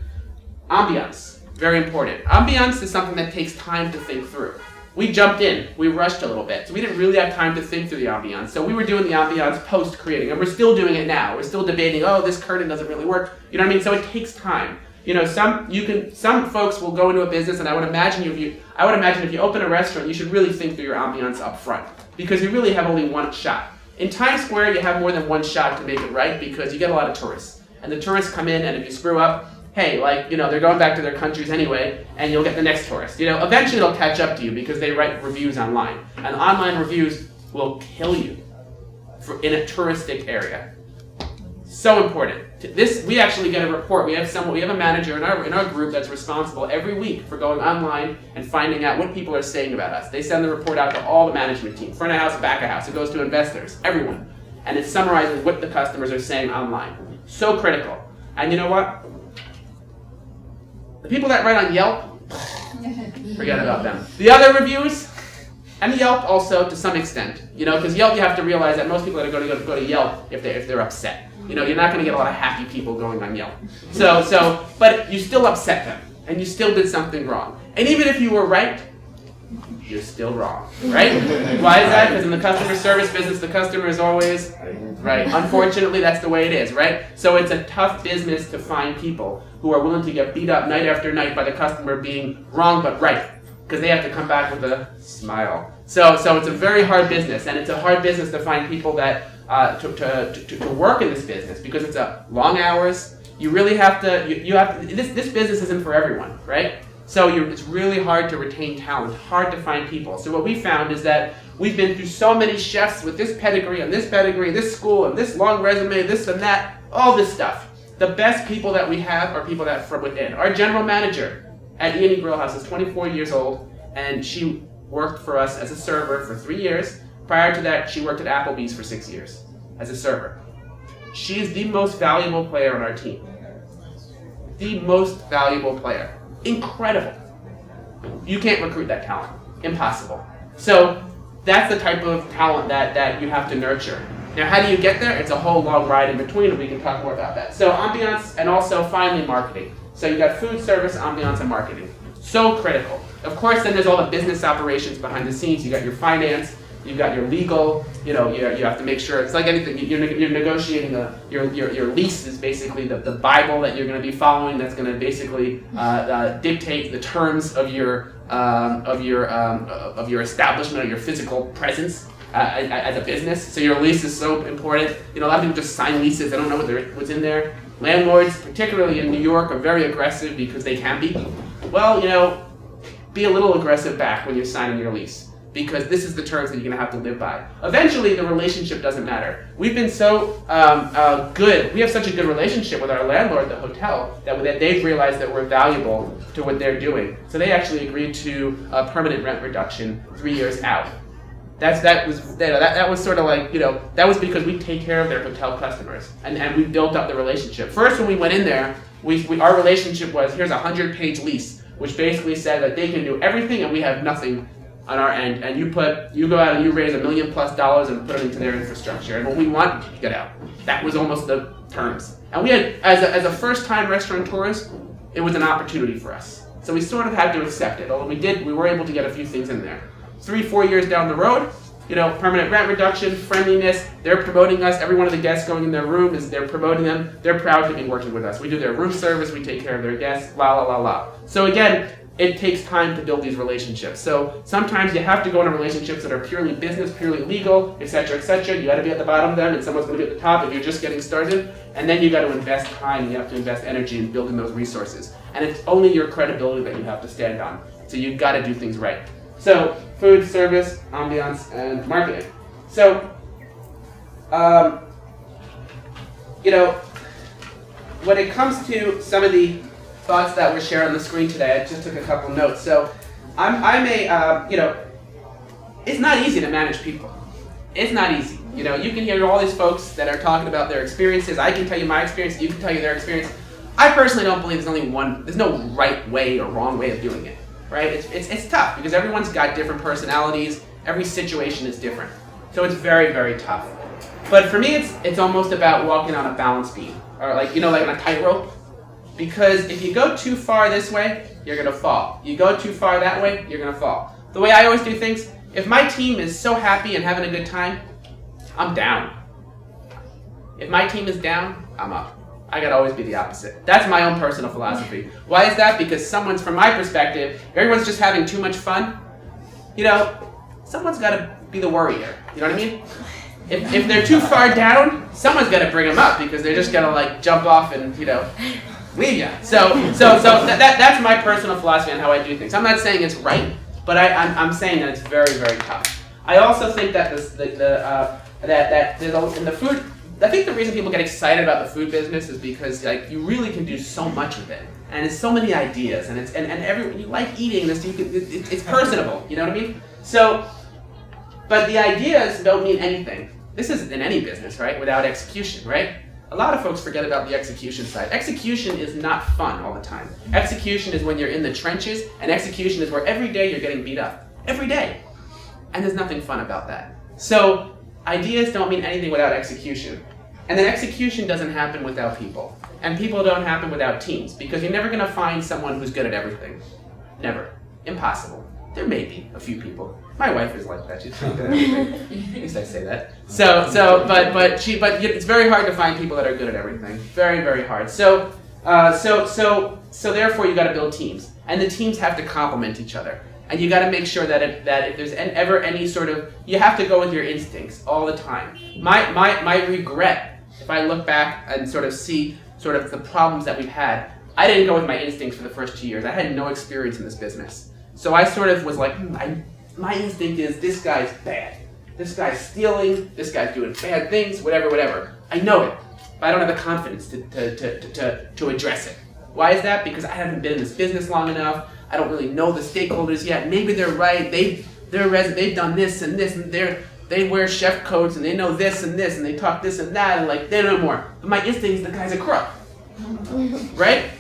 Ambiance, very important. Ambiance is something that takes time to think through. We jumped in, we rushed a little bit, so we didn't really have time to think through the ambiance. So we were doing the ambiance post-creating, and we're still doing it now. We're still debating, oh, this curtain doesn't really work. You know what I mean? So it takes time. You know, some folks will go into a business, and I would imagine if you open a restaurant, you should really think through your ambiance up front, because you really have only one shot. In Times Square, you have more than one shot to make it right, because you get a lot of tourists, and the tourists come in, and if you screw up, hey, like, you know, they're going back to their countries anyway, and you'll get the next tourist. You know, eventually they'll catch up to you because they write reviews online, and online reviews will kill you in a touristic area. So important. This, we actually get a report. We have a manager in our group that's responsible every week for going online and finding out what people are saying about us. They send the report out to all the management team, front of house, back of house. It goes to investors, everyone. And it summarizes what the customers are saying online. So critical. And you know what? The people that write on Yelp, forget about them. The other reviews, and Yelp also to some extent, because Yelp, you have to realize that most people are going to go to Yelp if they're upset. You're not going to get a lot of happy people going on Yelp. But you still upset them, and you still did something wrong. And even if you were right, you're still wrong, right? Why is that? Because in the customer service business, the customer is always right. Unfortunately, that's the way it is, right? So it's a tough business to find people who are willing to get beat up night after night by the customer being wrong but right, because they have to come back with a smile. So it's a very hard business, and it's a hard business to find people that to work in this business, because it's a long hours. You really have to. This business isn't for everyone, right? So it's really hard to retain talent, hard to find people. So what we found is that we've been through so many chefs with this pedigree, this school, and this long resume, this and that, all this stuff. The best people that we have are people that are from within. Our general manager at E&E Grill House is 24 years old, and she worked for us as a server for 3 years. Prior to that, she worked at Applebee's for 6 years as a server. She is the most valuable player on our team. The most valuable player. Incredible. You can't recruit that talent. Impossible. So that's the type of talent that you have to nurture. Now, how do you get there? It's a whole long ride in between, and we can talk more about that. So ambiance, and also finally marketing. So you got food service, ambiance, and marketing. So critical. Of course, then there's all the business operations behind the scenes. You got your finance, you've got your legal. You have to make sure it's like anything. You're negotiating your lease is basically the Bible that you're going to be following. That's going to basically dictate the terms of your establishment or your physical presence as a business. So your lease is so important. A lot of people just sign leases. They don't know what's in there. Landlords, particularly in New York, are very aggressive because they can be. Well, be a little aggressive back when you're signing your lease, because this is the terms that you're going to have to live by. Eventually, the relationship doesn't matter. We've been so good. We have such a good relationship with our landlord, the hotel, that they've realized that we're valuable to what they're doing. So they actually agreed to a permanent rent reduction 3 years out. That was sort of like, that was because we take care of their hotel customers, and we built up the relationship. First, when we went in there, our relationship was, here's a 100-page lease, which basically said that they can do everything and we have nothing on our end, and you go out and you raise $1 million+ and put it into their infrastructure, and what we want, you get out. That was almost the terms. And we had, as a first-time restaurateurs, it was an opportunity for us. So we sort of had to accept it, although we were able to get a few things in there. 3-4 years down the road, permanent rent reduction, friendliness, they're promoting us. Every one of the guests going in their room, they're promoting them. They're proud to be working with us. We do their room service, we take care of their guests, la la la la. So again, it takes time to build these relationships. So sometimes you have to go into relationships that are purely business, purely legal, etc., etc. You got to be at the bottom of them, and someone's going to be at the top if you're just getting started. And then you got to invest time, you have to invest energy in building those resources. And it's only your credibility that you have to stand on. So you've got to do things right. So food, service, ambiance, and marketing. So, when it comes to some of the thoughts that were shared on the screen today, I just took a couple notes. So, it's not easy to manage people. It's not easy. You can hear all these folks that are talking about their experiences. I can tell you my experience. You can tell you their experience. I personally don't believe there's no right way or wrong way of doing it. Right? It's tough because everyone's got different personalities. Every situation is different. So it's very, very tough. But for me, it's almost about walking on a balance beam, or like on a tightrope. Because if you go too far this way, you're gonna fall. You go too far that way, you're gonna fall. The way I always do things, if my team is so happy and having a good time, I'm down. If my team is down, I'm up. I gotta always be the opposite. That's my own personal philosophy. Why is that? Because from my perspective, everyone's just having too much fun. Someone's gotta be the worrier. You know what I mean? If they're too far down, someone's gotta bring them up because they're just gonna jump off and leave you. So that's my personal philosophy on how I do things. I'm not saying it's right, but I'm saying that it's very, very tough. I also think that that there's in the food I think the reason people get excited about the food business is because like you really can do so much with it, and it's so many ideas, and it's and you like eating this. It's personable. You know what I mean? So, but the ideas don't mean anything. This isn't in any business, right? Without execution, right? A lot of folks forget about the execution side. Execution is not fun all the time. Execution is when you're in the trenches, and execution is where every day you're getting beat up. Every day. And there's nothing fun about that. So ideas don't mean anything without execution. And then execution doesn't happen without people. And people don't happen without teams, because you're never going to find someone who's good at everything. Never. Impossible. There may be a few people. My wife is like that. She's pretty good at everything. At least I say that. But it's very hard to find people that are good at everything. Very, very hard. So therefore you got to build teams, and the teams have to complement each other. And you got to make sure that if there's ever any sort of, you have to go with your instincts all the time. My regret, if I look back and sort of see sort of the problems that we've had, I didn't go with my instincts for the first 2 years. I had no experience in this business. So I sort of was like, my instinct is this guy's bad. This guy's stealing, this guy's doing bad things, whatever. I know it, but I don't have the confidence to address it. Why is that? Because I haven't been in this business long enough. I don't really know the stakeholders yet. Maybe they're right. They've done this and this, and they wear chef coats, and they know this, and they talk this and that, and like they know more. But my instinct is the guy's a crook, right?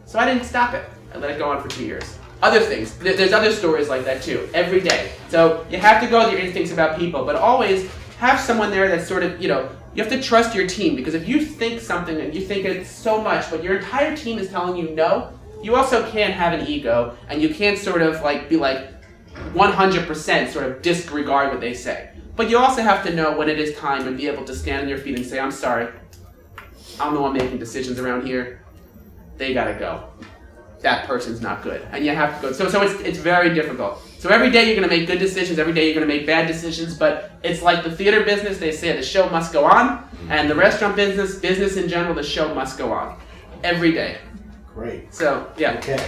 So I didn't stop it. I let it go on for 2 years. Other things. There's other stories like that too. Every day. So you have to go with your instincts about people, but always have someone there that's sort of, you have to trust your team, because if you think something and you think it's so much, but your entire team is telling you no, you also can't have an ego, and you can't sort of like be like 100% sort of disregard what they say. But you also have to know when it is time and be able to stand on your feet and say, I'm sorry, I'm the one making decisions around here. They gotta go. That person's not good, and you have to go. So it's very difficult. So every day you're gonna make good decisions, every day you're gonna make bad decisions, but it's like the theater business, they say the show must go on, and the restaurant business in general, the show must go on. Every day. Great. So, yeah. Okay.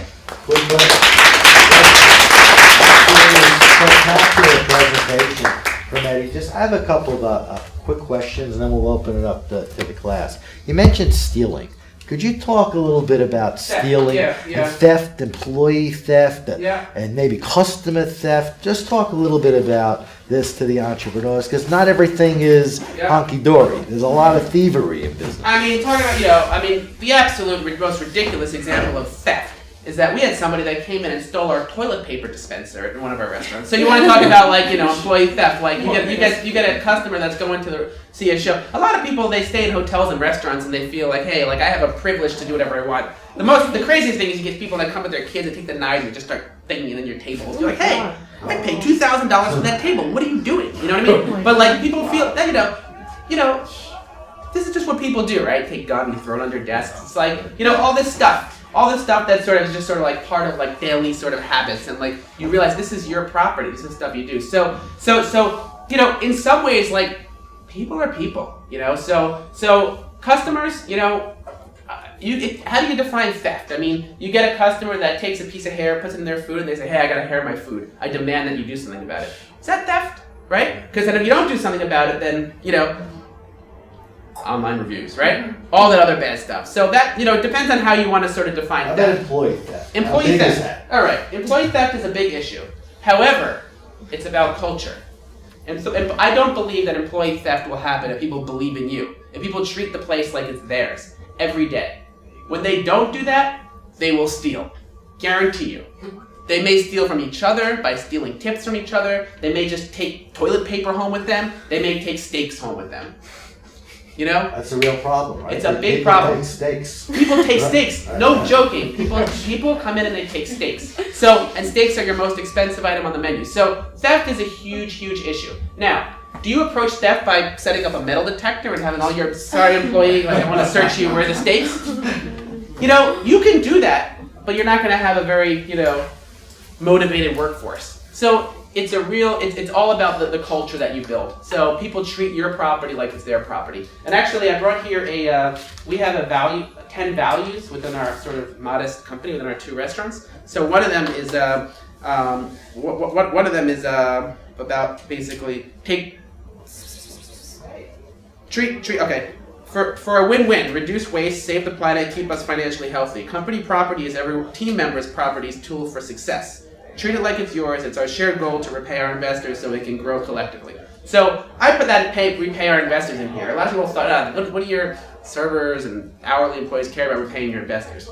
Spectacular presentation from Eddie. I have a couple of quick questions, and then we'll open it up to the class. You mentioned stealing. Could you talk a little bit about stealing and theft, employee theft, and maybe customer theft? Just talk a little bit about this to the entrepreneurs, because not everything is hunky-dory. There's a lot of thievery in business. I mean, talking about, the absolute most ridiculous example of theft is that we had somebody that came in and stole our toilet paper dispenser in one of our restaurants. So you want to talk about employee theft? Like you get a customer that's going to see a show. A lot of people, they stay in hotels and restaurants and they feel like, hey, I have a privilege to do whatever I want. The craziest thing is you get people that come with their kids and take the knives and just start banging it in your tables. You're like, hey, I paid $2,000 for that table. What are you doing? You know what I mean? But people feel that this is just what people do, right? Take a gun and throw it under desks. It's like all this stuff that sort of is just sort of like part of like daily sort of habits, and like you realize this is your property. This is stuff you do. So in some ways, like people are people. So customers, how do you define theft? I mean, you get a customer that takes a piece of hair, puts it in their food, and they say, hey, I got a hair in my food. I demand that you do something about it. Is that theft? Right? Because then if you don't do something about it, then, online reviews, right? All that other bad stuff. So that, it depends on how you want to sort of define How theft. about employee theft? Employee theft. All right. Employee theft is a big issue. However, it's about culture. And I don't believe that employee theft will happen if people believe in you. If people treat the place like it's theirs every day. When they don't do that, they will steal. Guarantee you. They may steal from each other by stealing tips from each other. They may just take toilet paper home with them. They may take steaks home with them. That's a real problem, right? It's a big problem. Take steaks. People take steaks. No joking. People come in and they take steaks. And steaks are your most expensive item on the menu. So theft is a huge, huge issue. Now, do you approach theft by setting up a metal detector and having all your employee, I want to search you, where are the steaks? You can do that, but you're not going to have a very, motivated workforce. So it's all about the culture that you build. So people treat your property like it's their property. And actually, I brought here we have 10 values within our sort of modest company, within our 2 restaurants. So one of them is, about basically Okay. For a win-win, reduce waste, save the planet, keep us financially healthy. Company property is every team member's property's tool for success. Treat it like it's yours. It's our shared goal to repay our investors so we can grow collectively. So I put that repay our investors in here. A lot of people thought, what do your servers and hourly employees care about repaying your investors?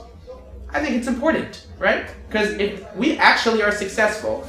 I think it's important, right? Because if we actually are successful,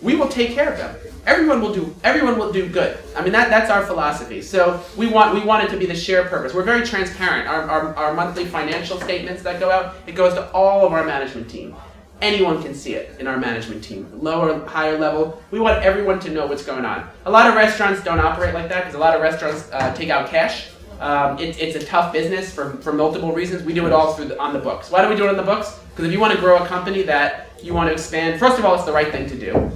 we will take care of them. Everyone will do good. I mean, that's our philosophy. So we want it to be the shared purpose. We're very transparent. Our monthly financial statements that go out, it goes to all of our management team. Anyone can see it in our management team, lower, higher level. We want everyone to know what's going on. A lot of restaurants don't operate like that because a lot of restaurants take out cash. It's a tough business for multiple reasons. We do it all on the books. Why do we do it on the books? Because if you want to grow a company that you want to expand, first of all, it's the right thing to do.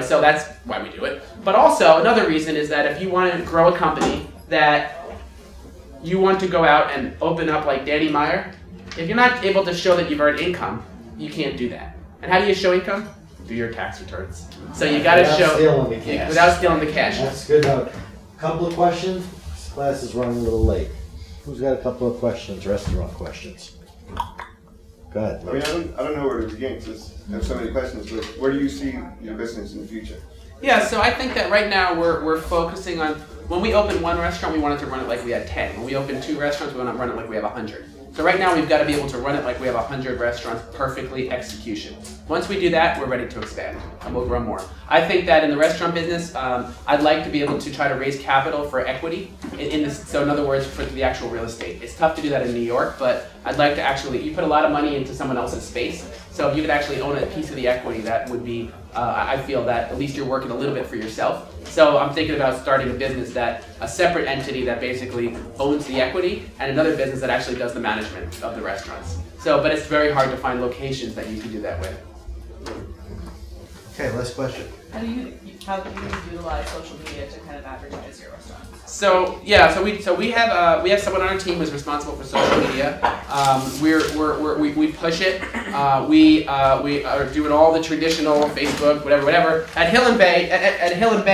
So that's why we do it. But also, another reason is that if you want to grow a company that you want to go out and open up like Danny Meyer, if you're not able to show that you've earned income, you can't do that. And how do you show income? Through your tax returns. So you got to show stealing the cash. Without stealing the cash. That's good. Now, couple of questions. This class is running a little late. Who's got a couple of questions? Restaurant questions. Go ahead. I mean, I don't know where to begin because I have so many questions. But where do you see your business in the future? Yeah, so I think that right now we're focusing on, when we open one restaurant, we wanted to run it like we had 10. When we open 2 restaurants, we want to run it like we have 100. So right now we've got to be able to run it like we have 100 restaurants, perfectly execution. Once we do that, we're ready to expand and we'll grow more. I think that in the restaurant business, I'd like to be able to try to raise capital for equity. So in other words, for the actual real estate. It's tough to do that in New York, but I'd like to actually, you put a lot of money into someone else's space. So if you could actually own a piece of the equity, that would be, I feel that at least you're working a little bit for yourself. So I'm thinking about starting a business a separate entity that basically owns the equity and another business that actually does the management of the restaurants. So, but it's very hard to find locations that you can do that with. Okay, last question. How do you utilize social media to kind of advertise your restaurant? So yeah, so we have someone on our team who's responsible for social media. We push it. We are doing all the traditional Facebook, whatever. At Hill and Bay,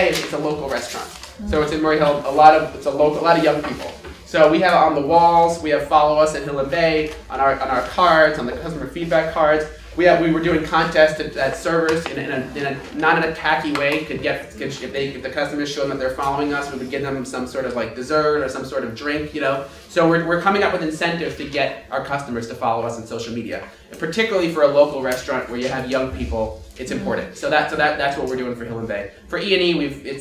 it's a local restaurant. So it's in Murray Hill. A lot of young people. So we have it on the walls. We have follow us at Hill and Bay on our cards, on the customer feedback cards. We were doing contests at servers in a not in a tacky way. If the customers show them that they're following us, we would give them some sort of like dessert or some sort of drink, So we're coming up with incentives to get our customers to follow us on social media, and particularly for a local restaurant where you have young people. It's important. So that's what we're doing for Hill and Bay. For E&E, we've been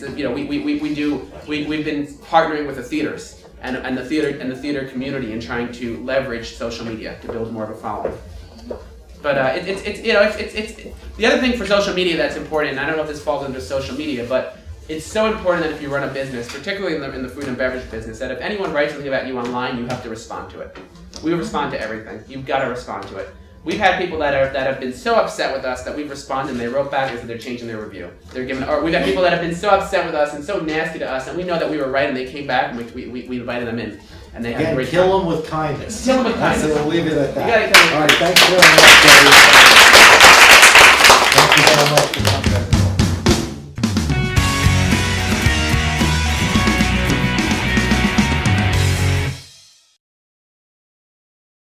partnering with the theaters and the theater community and trying to leverage social media to build more of a following. But it's the other thing for social media that's important. And I don't know if this falls under social media, but it's so important that if you run a business, particularly in the food and beverage business, that if anyone writes something about you online, you have to respond to it. We respond to everything. You've got to respond to it. We've had people that have been so upset with us that we've responded and they wrote back and said they're changing their review. Or we've had people that have been so upset with us and so nasty to us, and we know that we were right and they came back and we invited them in. And they had a great time. Kill them with kindness. Kill them with kindness. We'll leave it at that. You gotta kill them with All right, thanks very much, Dave. Thank you very much for coming.